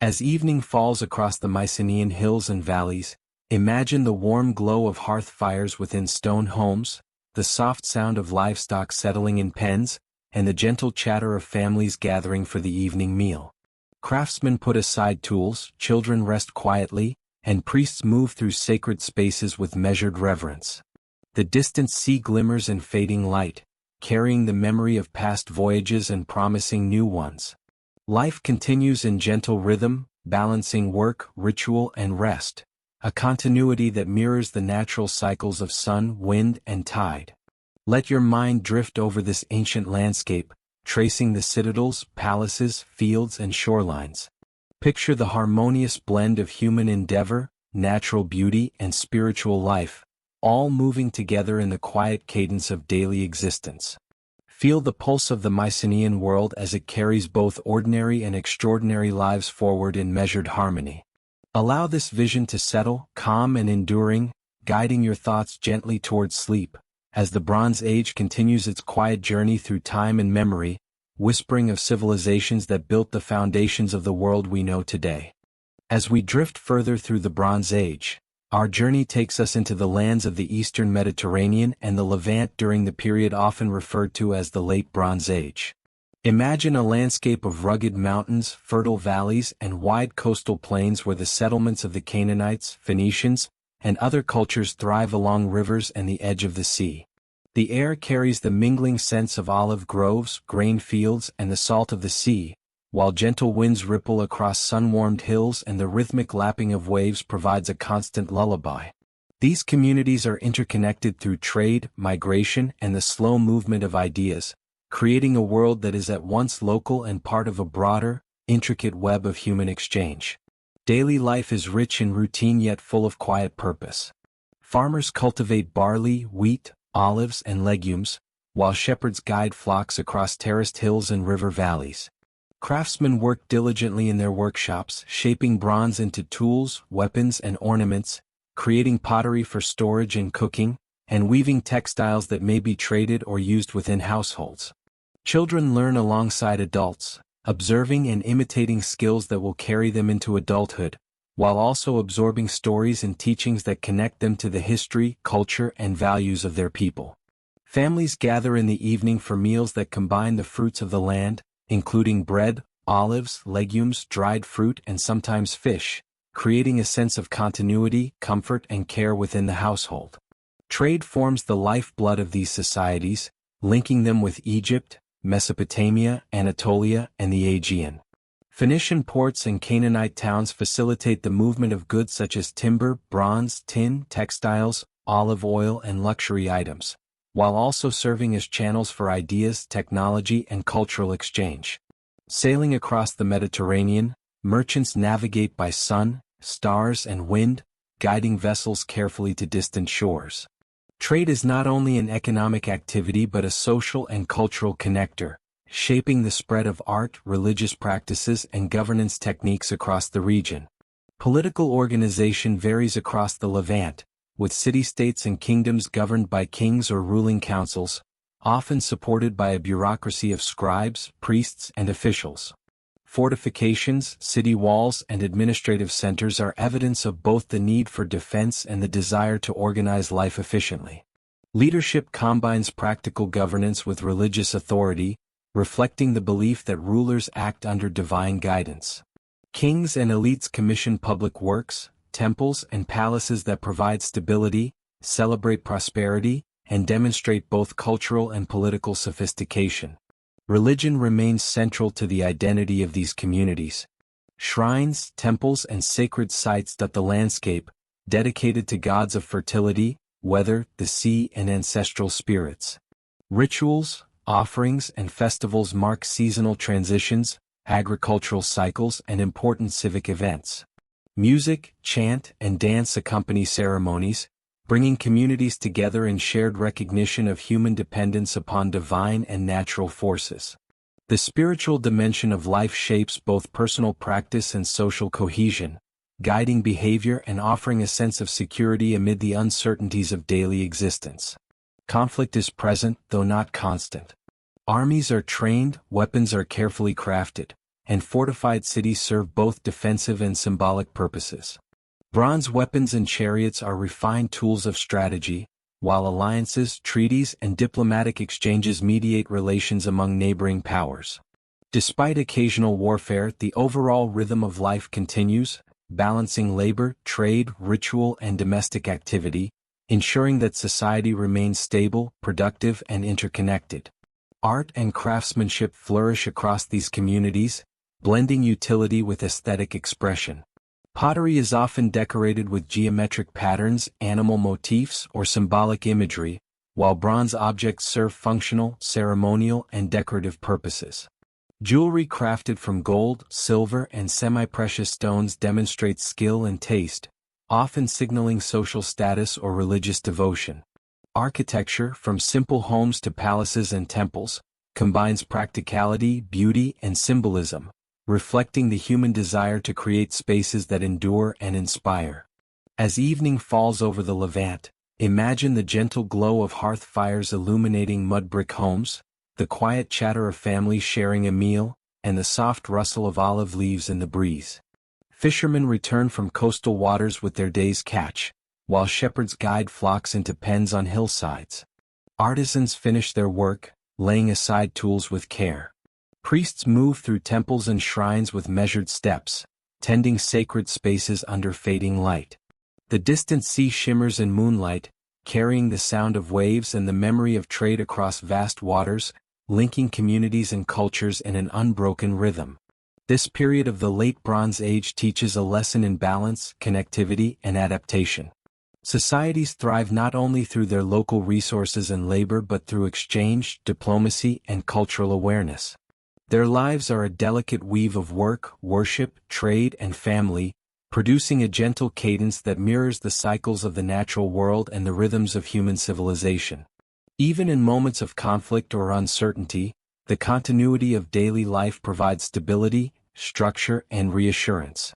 As evening falls across the Mycenaean hills and valleys, imagine the warm glow of hearth fires within stone homes, the soft sound of livestock settling in pens, and the gentle chatter of families gathering for the evening meal. Craftsmen put aside tools, children rest quietly, and priests move through sacred spaces with measured reverence. The distant sea glimmers in fading light, carrying the memory of past voyages and promising new ones. Life continues in gentle rhythm, balancing work, ritual, and rest, a continuity that mirrors the natural cycles of sun, wind, and tide. Let your mind drift over this ancient landscape, tracing the citadels, palaces, fields, and shorelines. Picture the harmonious blend of human endeavor, natural beauty and spiritual life, all moving together in the quiet cadence of daily existence. Feel the pulse of the Mycenaean world as it carries both ordinary and extraordinary lives forward in measured harmony. Allow this vision to settle, calm and enduring, guiding your thoughts gently towards sleep, as the Bronze Age continues its quiet journey through time and memory, whispering of civilizations that built the foundations of the world we know today. As we drift further through the Bronze Age, our journey takes us into the lands of the Eastern Mediterranean and the Levant during the period often referred to as the Late Bronze Age. Imagine a landscape of rugged mountains, fertile valleys, and wide coastal plains where the settlements of the Canaanites, Phoenicians, and other cultures thrive along rivers and the edge of the sea. The air carries the mingling scents of olive groves, grain fields, and the salt of the sea, while gentle winds ripple across sun-warmed hills and the rhythmic lapping of waves provides a constant lullaby. These communities are interconnected through trade, migration, and the slow movement of ideas, creating a world that is at once local and part of a broader, intricate web of human exchange. Daily life is rich in routine yet full of quiet purpose. Farmers cultivate barley, wheat, olives, and legumes, while shepherds guide flocks across terraced hills and river valleys. Craftsmen work diligently in their workshops, shaping bronze into tools, weapons, and ornaments, creating pottery for storage and cooking, and weaving textiles that may be traded or used within households. Children learn alongside adults, observing and imitating skills that will carry them into adulthood, while also absorbing stories and teachings that connect them to the history, culture, and values of their people. Families gather in the evening for meals that combine the fruits of the land, including bread, olives, legumes, dried fruit, and sometimes fish, creating a sense of continuity, comfort, and care within the household. Trade forms the lifeblood of these societies, linking them with Egypt, Mesopotamia, Anatolia, and the Aegean. Phoenician ports and Canaanite towns facilitate the movement of goods such as timber, bronze, tin, textiles, olive oil, and luxury items, while also serving as channels for ideas, technology, and cultural exchange. Sailing across the Mediterranean, merchants navigate by sun, stars, and wind, guiding vessels carefully to distant shores. Trade is not only an economic activity but a social and cultural connector, shaping the spread of art, religious practices, and governance techniques across the region. Political organization varies across the Levant, with city-states and kingdoms governed by kings or ruling councils, often supported by a bureaucracy of scribes, priests, and officials. Fortifications, city walls, and administrative centers are evidence of both the need for defense and the desire to organize life efficiently. Leadership combines practical governance with religious authority, reflecting the belief that rulers act under divine guidance. Kings and elites commission public works, temples, and palaces that provide stability, celebrate prosperity, and demonstrate both cultural and political sophistication. Religion remains central to the identity of these communities. Shrines, temples, and sacred sites dot the landscape, dedicated to gods of fertility, weather, the sea, and ancestral spirits. Rituals, offerings, and festivals mark seasonal transitions, agricultural cycles, and important civic events. Music, chant, and dance accompany ceremonies, bringing communities together in shared recognition of human dependence upon divine and natural forces. The spiritual dimension of life shapes both personal practice and social cohesion, guiding behavior and offering a sense of security amid the uncertainties of daily existence. Conflict is present, though not constant. Armies are trained, weapons are carefully crafted, and fortified cities serve both defensive and symbolic purposes. Bronze weapons and chariots are refined tools of strategy, while alliances, treaties, and diplomatic exchanges mediate relations among neighboring powers. Despite occasional warfare, the overall rhythm of life continues, balancing labor, trade, ritual, and domestic activity, ensuring that society remains stable, productive, and interconnected. Art and craftsmanship flourish across these communities, blending utility with aesthetic expression. Pottery is often decorated with geometric patterns, animal motifs, or symbolic imagery, while bronze objects serve functional, ceremonial, and decorative purposes. Jewelry crafted from gold, silver, and semi-precious stones demonstrates skill and taste, often signaling social status or religious devotion. Architecture, from simple homes to palaces and temples, combines practicality, beauty, and symbolism, reflecting the human desire to create spaces that endure and inspire. As evening falls over the Levant, imagine the gentle glow of hearth fires illuminating mud brick homes, the quiet chatter of families sharing a meal, and the soft rustle of olive leaves in the breeze. Fishermen return from coastal waters with their day's catch, while shepherds guide flocks into pens on hillsides. Artisans finish their work, laying aside tools with care. Priests move through temples and shrines with measured steps, tending sacred spaces under fading light. The distant sea shimmers in moonlight, carrying the sound of waves and the memory of trade across vast waters, linking communities and cultures in an unbroken rhythm. This period of the Late Bronze Age teaches a lesson in balance, connectivity, and adaptation. Societies thrive not only through their local resources and labor but through exchange, diplomacy, and cultural awareness. Their lives are a delicate weave of work, worship, trade, and family, producing a gentle cadence that mirrors the cycles of the natural world and the rhythms of human civilization. Even in moments of conflict or uncertainty, the continuity of daily life provides stability, structure, and reassurance.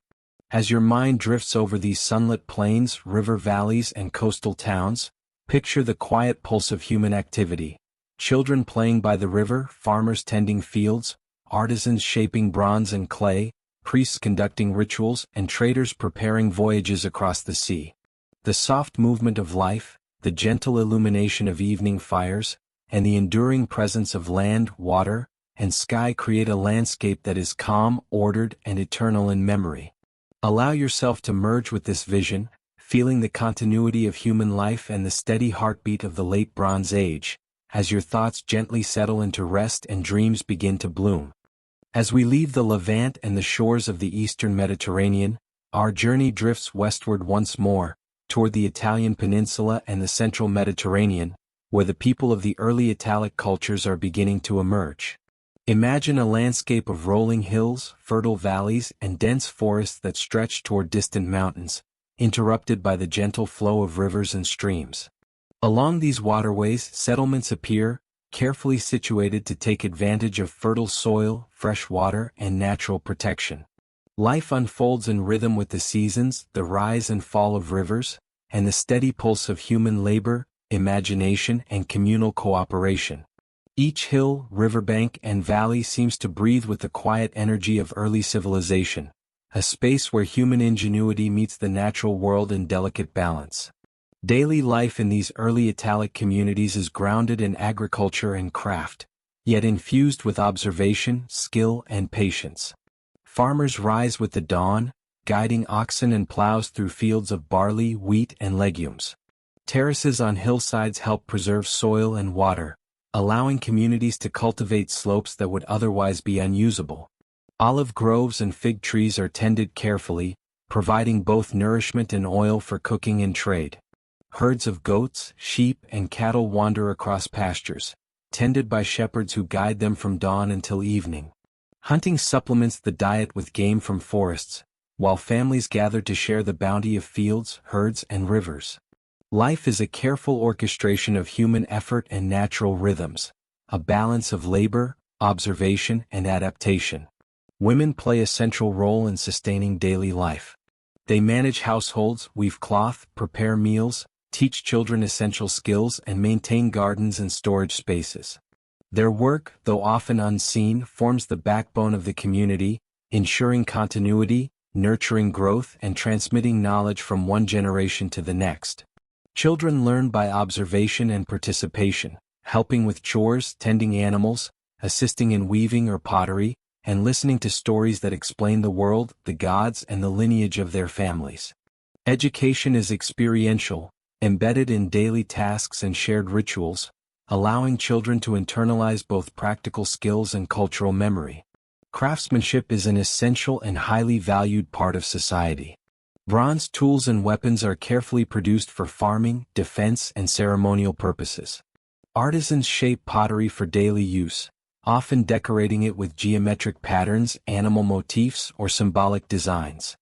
As your mind drifts over these sunlit plains, river valleys, and coastal towns, picture the quiet pulse of human activity. Children playing by the river, farmers tending fields, artisans shaping bronze and clay, priests conducting rituals, and traders preparing voyages across the sea. The soft movement of life, the gentle illumination of evening fires, and the enduring presence of land, water, and sky create a landscape that is calm, ordered, and eternal in memory. Allow yourself to merge with this vision, feeling the continuity of human life and the steady heartbeat of the Late Bronze Age, as your thoughts gently settle into rest and dreams begin to bloom. As we leave the Levant and the shores of the eastern Mediterranean, our journey drifts westward once more, toward the Italian peninsula and the central Mediterranean, where the people of the early Italic cultures are beginning to emerge. Imagine a landscape of rolling hills, fertile valleys, and dense forests that stretch toward distant mountains, interrupted by the gentle flow of rivers and streams. Along these waterways, settlements appear, carefully situated to take advantage of fertile soil, fresh water, and natural protection. Life unfolds in rhythm with the seasons, the rise and fall of rivers, and the steady pulse of human labor, imagination, and communal cooperation. Each hill, riverbank, and valley seems to breathe with the quiet energy of early civilization, a space where human ingenuity meets the natural world in delicate balance. Daily life in these early Italic communities is grounded in agriculture and craft, yet infused with observation, skill, and patience. Farmers rise with the dawn, guiding oxen and plows through fields of barley, wheat, and legumes. Terraces on hillsides help preserve soil and water, allowing communities to cultivate slopes that would otherwise be unusable. Olive groves and fig trees are tended carefully, providing both nourishment and oil for cooking and trade. Herds of goats, sheep, and cattle wander across pastures, tended by shepherds who guide them from dawn until evening. Hunting supplements the diet with game from forests, while families gather to share the bounty of fields, herds, and rivers. Life is a careful orchestration of human effort and natural rhythms, a balance of labor, observation, and adaptation. Women play a central role in sustaining daily life. They manage households, weave cloth, prepare meals, teach children essential skills, and maintain gardens and storage spaces. Their work, though often unseen, forms the backbone of the community, ensuring continuity, nurturing growth, and transmitting knowledge from one generation to the next. Children learn by observation and participation, helping with chores, tending animals, assisting in weaving or pottery, and listening to stories that explain the world, the gods, and the lineage of their families. Education is experiential, embedded in daily tasks and shared rituals, allowing children to internalize both practical skills and cultural memory. Craftsmanship is an essential and highly valued part of society. Bronze tools and weapons are carefully produced for farming, defense, and ceremonial purposes. Artisans shape pottery for daily use, often decorating it with geometric patterns, animal motifs, or symbolic designs.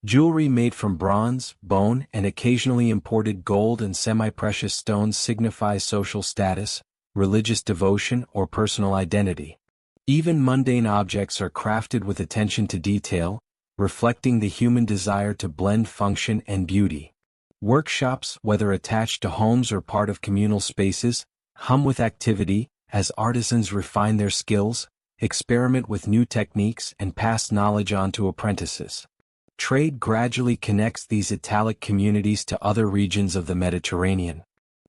Jewelry made from bronze, bone, and occasionally imported gold and semi-precious stones signifies social status, religious devotion, or personal identity. Even mundane objects are crafted with attention to detail, reflecting the human desire to blend function and beauty. Workshops, whether attached to homes or part of communal spaces, hum with activity as artisans refine their skills, experiment with new techniques, and pass knowledge on to apprentices. Trade gradually connects these Italic communities to other regions of the Mediterranean.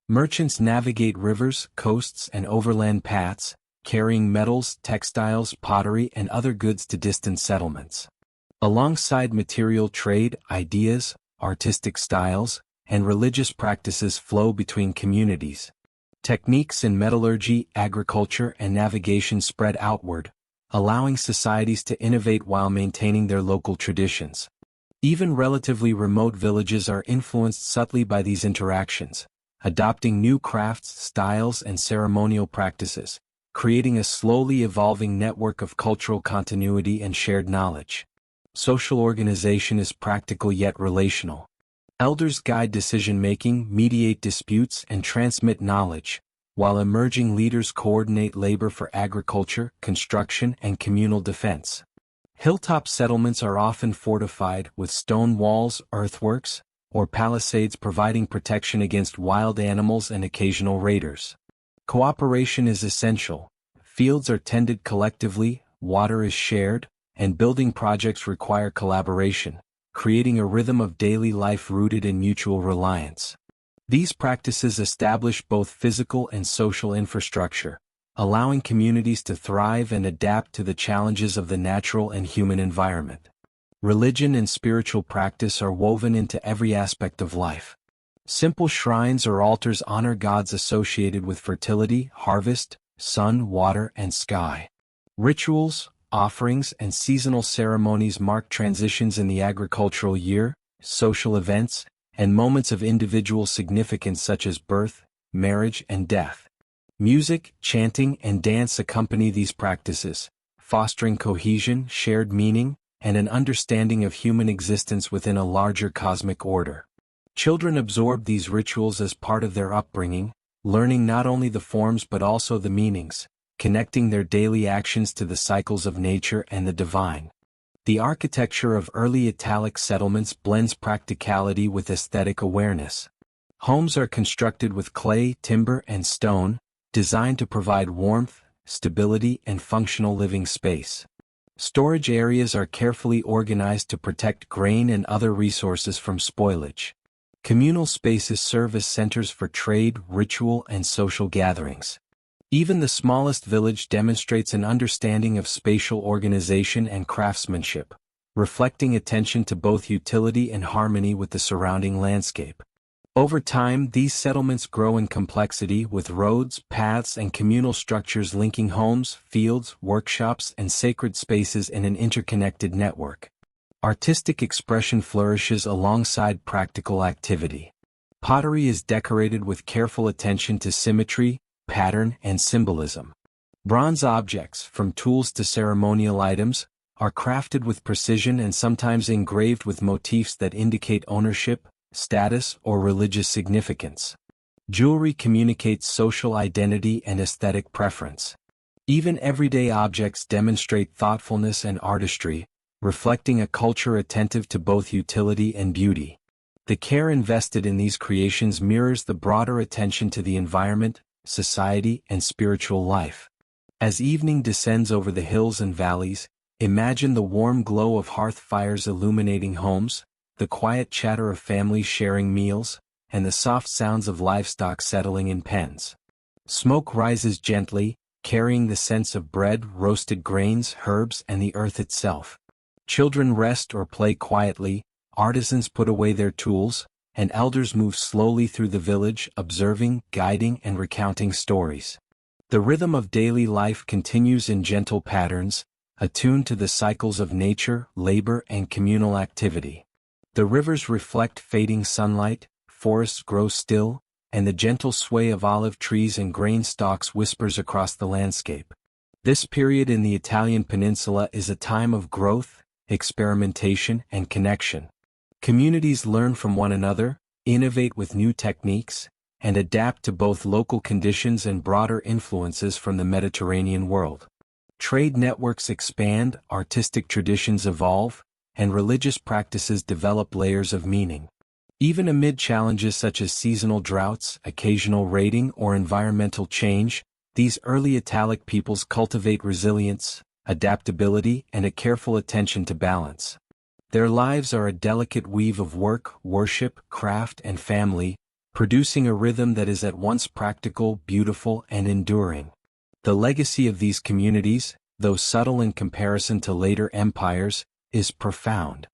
Merchants navigate rivers, coasts, and overland paths, carrying metals, textiles, pottery, and other goods to distant settlements. Alongside material trade, ideas, artistic styles, and religious practices flow between communities. Techniques in metallurgy, agriculture, and navigation spread outward, allowing societies to innovate while maintaining their local traditions. Even relatively remote villages are influenced subtly by these interactions, adopting new crafts, styles, and ceremonial practices, creating a slowly evolving network of cultural continuity and shared knowledge. Social organization is practical yet relational. Elders guide decision-making, mediate disputes, and transmit knowledge, while emerging leaders coordinate labor for agriculture, construction, and communal defense. Hilltop settlements are often fortified with stone walls, earthworks, or palisades providing protection against wild animals and occasional raiders. Cooperation is essential. Fields are tended collectively, water is shared, and building projects require collaboration, creating a rhythm of daily life rooted in mutual reliance. These practices establish both physical and social infrastructure, allowing communities to thrive and adapt to the challenges of the natural and human environment. Religion and spiritual practice are woven into every aspect of life. Simple shrines or altars honor gods associated with fertility, harvest, sun, water, and sky. Rituals, offerings, and seasonal ceremonies mark transitions in the agricultural year, social events, and moments of individual significance such as birth, marriage, and death. Music, chanting, and dance accompany these practices, fostering cohesion, shared meaning, and an understanding of human existence within a larger cosmic order. Children absorb these rituals as part of their upbringing, learning not only the forms but also the meanings, connecting their daily actions to the cycles of nature and the divine. The architecture of early Italic settlements blends practicality with aesthetic awareness. Homes are constructed with clay, timber, and stone, designed to provide warmth, stability, and functional living space. Storage areas are carefully organized to protect grain and other resources from spoilage. Communal spaces serve as centers for trade, ritual, and social gatherings. Even the smallest village demonstrates an understanding of spatial organization and craftsmanship, reflecting attention to both utility and harmony with the surrounding landscape. Over time, these settlements grow in complexity with roads, paths, and communal structures linking homes, fields, workshops, and sacred spaces in an interconnected network. Artistic expression flourishes alongside practical activity. Pottery is decorated with careful attention to symmetry, pattern, and symbolism. Bronze objects, from tools to ceremonial items, are crafted with precision and sometimes engraved with motifs that indicate ownership, status, or religious significance. Jewelry communicates social identity and aesthetic preference. Even everyday objects demonstrate thoughtfulness and artistry, reflecting a culture attentive to both utility and beauty. The care invested in these creations mirrors the broader attention to the environment, society, and spiritual life. As evening descends over the hills and valleys, imagine the warm glow of hearth fires illuminating homes, the quiet chatter of families sharing meals, and the soft sounds of livestock settling in pens. Smoke rises gently, carrying the scents of bread, roasted grains, herbs, and the earth itself. Children rest or play quietly, artisans put away their tools, and elders move slowly through the village, observing, guiding, and recounting stories. The rhythm of daily life continues in gentle patterns, attuned to the cycles of nature, labor, and communal activity. The rivers reflect fading sunlight, forests grow still, and the gentle sway of olive trees and grain stalks whispers across the landscape. This period in the Italian peninsula is a time of growth, experimentation, and connection. Communities learn from one another, innovate with new techniques, and adapt to both local conditions and broader influences from the Mediterranean world. Trade networks expand, artistic traditions evolve, and religious practices develop layers of meaning. Even amid challenges such as seasonal droughts, occasional raiding, or environmental change, these early Italic peoples cultivate resilience, adaptability, and a careful attention to balance. Their lives are a delicate weave of work, worship, craft, and family, producing a rhythm that is at once practical, beautiful, and enduring. The legacy of these communities, though subtle in comparison to later empires, is profound.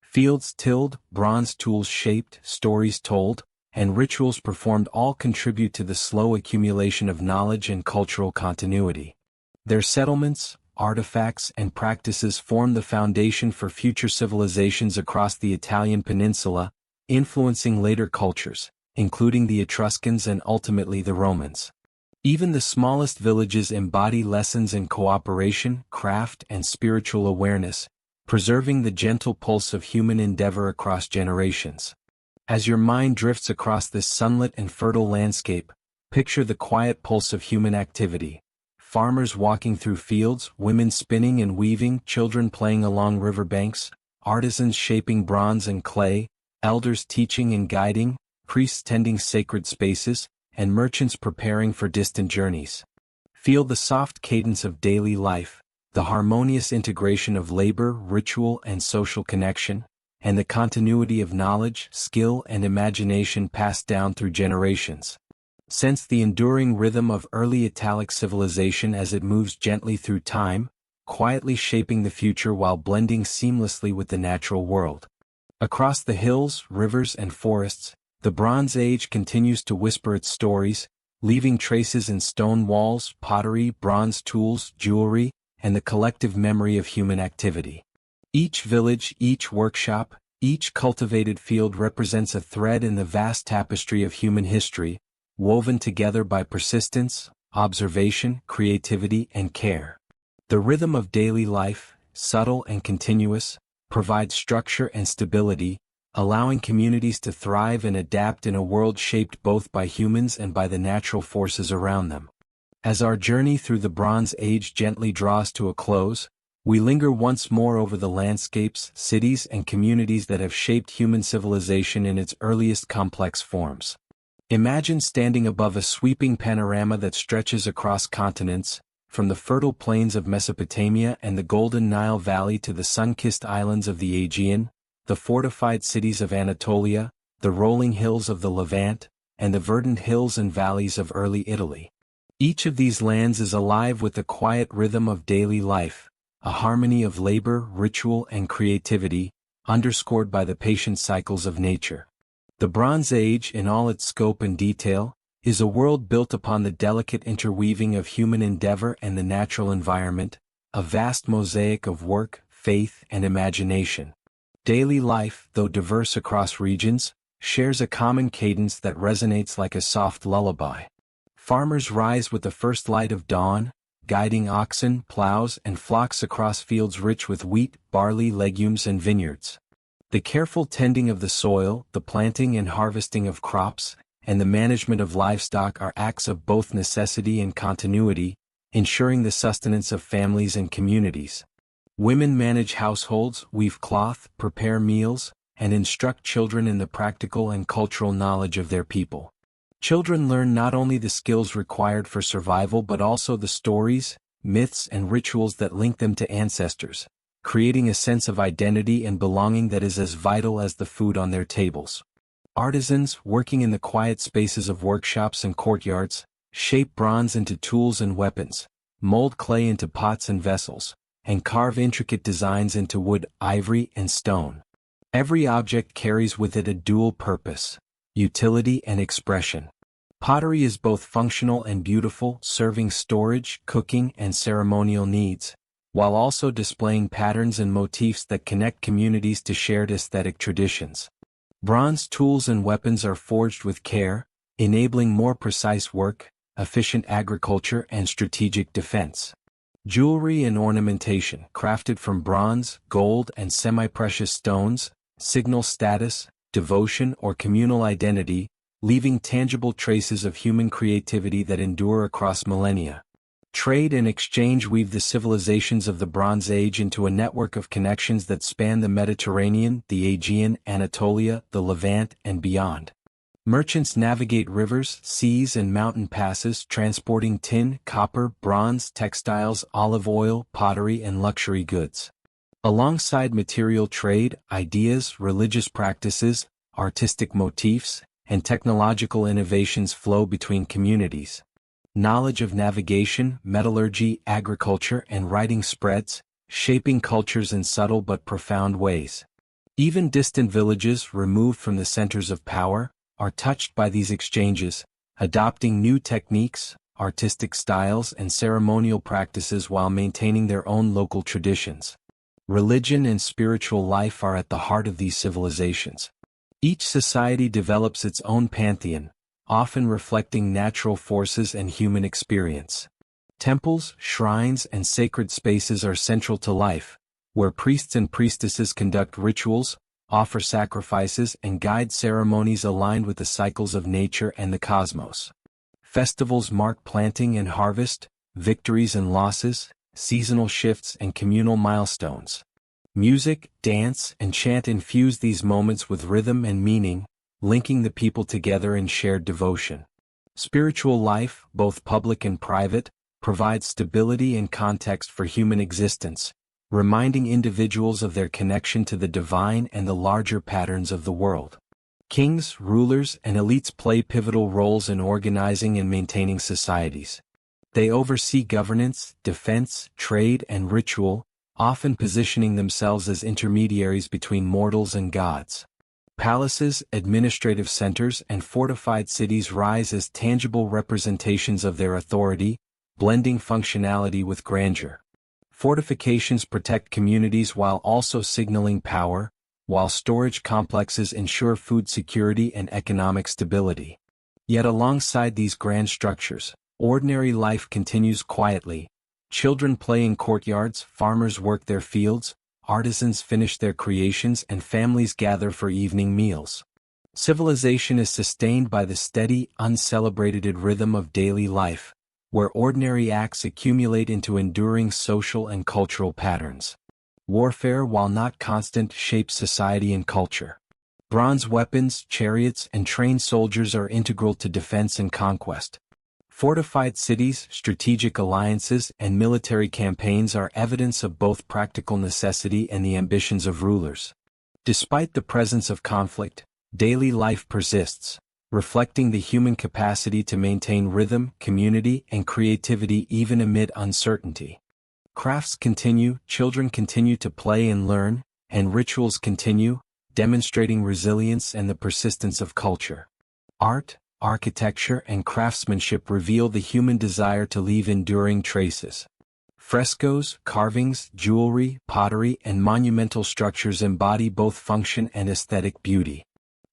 Fields tilled, bronze tools shaped, stories told, and rituals performed all contribute to the slow accumulation of knowledge and cultural continuity. Their settlements, artifacts, and practices form the foundation for future civilizations across the Italian peninsula, influencing later cultures, including the Etruscans and ultimately the Romans. Even the smallest villages embody lessons in cooperation, craft, and spiritual awareness, preserving the gentle pulse of human endeavor across generations. As your mind drifts across this sunlit and fertile landscape, picture the quiet pulse of human activity. Farmers walking through fields, women spinning and weaving, children playing along riverbanks, artisans shaping bronze and clay, elders teaching and guiding, priests tending sacred spaces, and merchants preparing for distant journeys. Feel the soft cadence of daily life, the harmonious integration of labor, ritual, and social connection, and the continuity of knowledge, skill, and imagination passed down through generations. Sense the enduring rhythm of early Italic civilization as it moves gently through time, quietly shaping the future while blending seamlessly with the natural world. Across the hills, rivers, and forests, the Bronze Age continues to whisper its stories, leaving traces in stone walls, pottery, bronze tools, jewelry, and the collective memory of human activity. Each village, each workshop, each cultivated field represents a thread in the vast tapestry of human history, woven together by persistence, observation, creativity, and care. The rhythm of daily life, subtle and continuous, provides structure and stability, allowing communities to thrive and adapt in a world shaped both by humans and by the natural forces around them. As our journey through the Bronze Age gently draws to a close, we linger once more over the landscapes, cities, and communities that have shaped human civilization in its earliest complex forms. Imagine standing above a sweeping panorama that stretches across continents, from the fertile plains of Mesopotamia and the Golden Nile Valley to the sun-kissed islands of the Aegean, the fortified cities of Anatolia, the rolling hills of the Levant, and the verdant hills and valleys of early Italy. Each of these lands is alive with the quiet rhythm of daily life, a harmony of labor, ritual, and creativity, underscored by the patient cycles of nature. The Bronze Age, in all its scope and detail, is a world built upon the delicate interweaving of human endeavor and the natural environment, a vast mosaic of work, faith, and imagination. Daily life, though diverse across regions, shares a common cadence that resonates like a soft lullaby. Farmers rise with the first light of dawn, guiding oxen, plows, and flocks across fields rich with wheat, barley, legumes, and vineyards. The careful tending of the soil, the planting and harvesting of crops, and the management of livestock are acts of both necessity and continuity, ensuring the sustenance of families and communities. Women manage households, weave cloth, prepare meals, and instruct children in the practical and cultural knowledge of their people. Children learn not only the skills required for survival but also the stories, myths, and rituals that link them to ancestors, creating a sense of identity and belonging that is as vital as the food on their tables. Artisans, working in the quiet spaces of workshops and courtyards, shape bronze into tools and weapons, mold clay into pots and vessels, and carve intricate designs into wood, ivory, and stone. Every object carries with it a dual purpose, utility and expression. Pottery is both functional and beautiful, serving storage, cooking, and ceremonial needs, while also displaying patterns and motifs that connect communities to shared aesthetic traditions. Bronze tools and weapons are forged with care, enabling more precise work, efficient agriculture, and strategic defense. Jewelry and ornamentation, crafted from bronze, gold, and semi-precious stones, signal status, devotion, or communal identity, leaving tangible traces of human creativity that endure across millennia. Trade and exchange weave the civilizations of the Bronze Age into a network of connections that span the Mediterranean, the Aegean, Anatolia, the Levant, and beyond. Merchants navigate rivers, seas, and mountain passes, transporting tin, copper, bronze, textiles, olive oil, pottery, and luxury goods. Alongside material trade, ideas, religious practices, artistic motifs, and technological innovations flow between communities. Knowledge of navigation, metallurgy, agriculture, and writing spreads, shaping cultures in subtle but profound ways. Even distant villages, removed from the centers of power, are touched by these exchanges, adopting new techniques, artistic styles, and ceremonial practices while maintaining their own local traditions. Religion and spiritual life are at the heart of these civilizations. Each society develops its own pantheon, often reflecting natural forces and human experience. Temples, shrines, and sacred spaces are central to life, where priests and priestesses conduct rituals, offer sacrifices, and guide ceremonies aligned with the cycles of nature and the cosmos. Festivals mark planting and harvest, victories and losses, seasonal shifts, and communal milestones. Music, dance, and chant infuse these moments with rhythm and meaning, linking the people together in shared devotion. Spiritual life, both public and private, provides stability and context for human existence, reminding individuals of their connection to the divine and the larger patterns of the world. Kings, rulers, and elites play pivotal roles in organizing and maintaining societies. They oversee governance, defense, trade, and ritual, often positioning themselves as intermediaries between mortals and gods. Palaces, administrative centers, and fortified cities rise as tangible representations of their authority, blending functionality with grandeur. Fortifications protect communities while also signaling power, while storage complexes ensure food security and economic stability. Yet alongside these grand structures, ordinary life continues quietly. Children play in courtyards, farmers work their fields, artisans finish their creations, and families gather for evening meals. Civilization is sustained by the steady, uncelebrated rhythm of daily life, where ordinary acts accumulate into enduring social and cultural patterns. Warfare, while not constant, shapes society and culture. Bronze weapons, chariots, and trained soldiers are integral to defense and conquest. Fortified cities, strategic alliances, and military campaigns are evidence of both practical necessity and the ambitions of rulers. Despite the presence of conflict, daily life persists, reflecting the human capacity to maintain rhythm, community, and creativity even amid uncertainty. Crafts continue, children continue to play and learn, and rituals continue, demonstrating resilience and the persistence of culture. Art, architecture, and craftsmanship reveal the human desire to leave enduring traces. Frescoes, carvings, jewelry, pottery, and monumental structures embody both function and aesthetic beauty.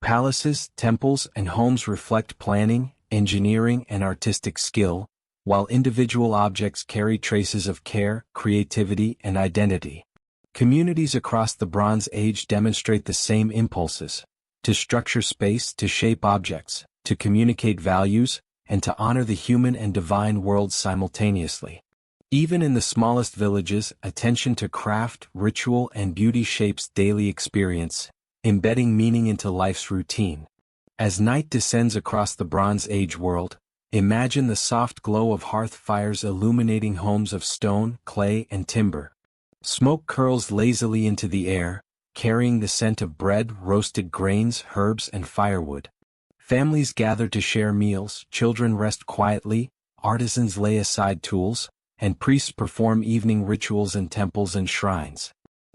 Palaces, temples, and homes reflect planning, engineering, and artistic skill, while individual objects carry traces of care, creativity, and identity. Communities across the Bronze Age demonstrate the same impulses: to structure space, to shape objects, to communicate values, and to honor the human and divine worlds simultaneously. Even in the smallest villages, attention to craft, ritual, and beauty shapes daily experience, embedding meaning into life's routine. As night descends across the Bronze Age world, imagine the soft glow of hearth fires illuminating homes of stone, clay, and timber. Smoke curls lazily into the air, carrying the scent of bread, roasted grains, herbs, and firewood. Families gather to share meals, children rest quietly, artisans lay aside tools, and priests perform evening rituals in temples and shrines.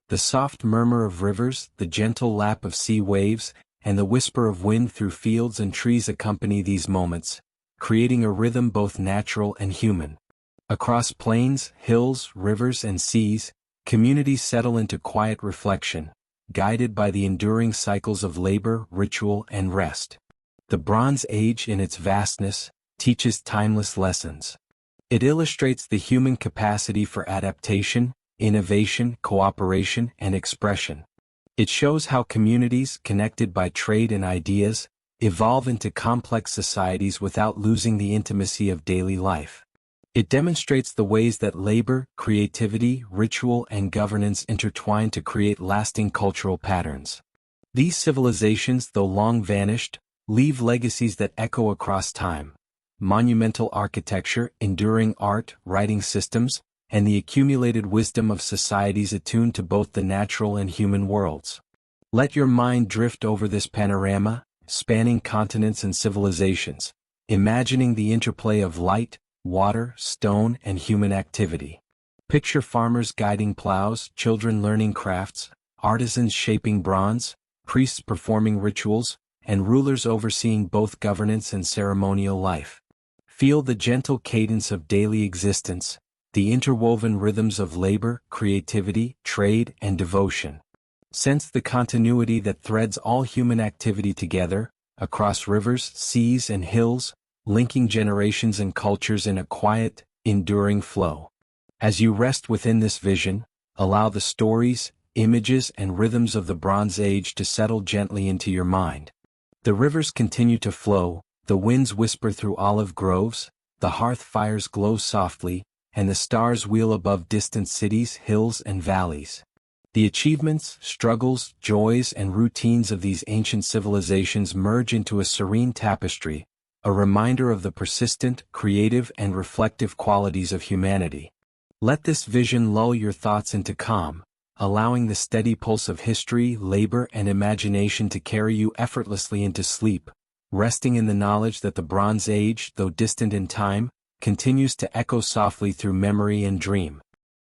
The soft murmur of rivers, the gentle lap of sea waves, and the whisper of wind through fields and trees accompany these moments, creating a rhythm both natural and human. Across plains, hills, rivers, and seas, communities settle into quiet reflection, guided by the enduring cycles of labor, ritual, and rest. The Bronze Age, in its vastness, teaches timeless lessons. It illustrates the human capacity for adaptation, innovation, cooperation, and expression. It shows how communities, connected by trade and ideas, evolve into complex societies without losing the intimacy of daily life. It demonstrates the ways that labor, creativity, ritual, and governance intertwine to create lasting cultural patterns. These civilizations, though long vanished, leave legacies that echo across time: monumental architecture, enduring art, writing systems, and the accumulated wisdom of societies attuned to both the natural and human worlds. Let your mind drift over this panorama, spanning continents and civilizations, imagining the interplay of light, water, stone, and human activity. Picture farmers guiding plows, children learning crafts, artisans shaping bronze, priests performing rituals, and rulers overseeing both governance and ceremonial life. Feel the gentle cadence of daily existence, the interwoven rhythms of labor, creativity, trade, and devotion. Sense the continuity that threads all human activity together, across rivers, seas, and hills, linking generations and cultures in a quiet, enduring flow. As you rest within this vision, allow the stories, images, and rhythms of the Bronze Age to settle gently into your mind. The rivers continue to flow, the winds whisper through olive groves, the hearth fires glow softly, and the stars wheel above distant cities, hills, and valleys. The achievements, struggles, joys, and routines of these ancient civilizations merge into a serene tapestry, a reminder of the persistent, creative, and reflective qualities of humanity. Let this vision lull your thoughts into calm, allowing the steady pulse of history, labor, and imagination to carry you effortlessly into sleep, resting in the knowledge that the Bronze Age, though distant in time, continues to echo softly through memory and dream.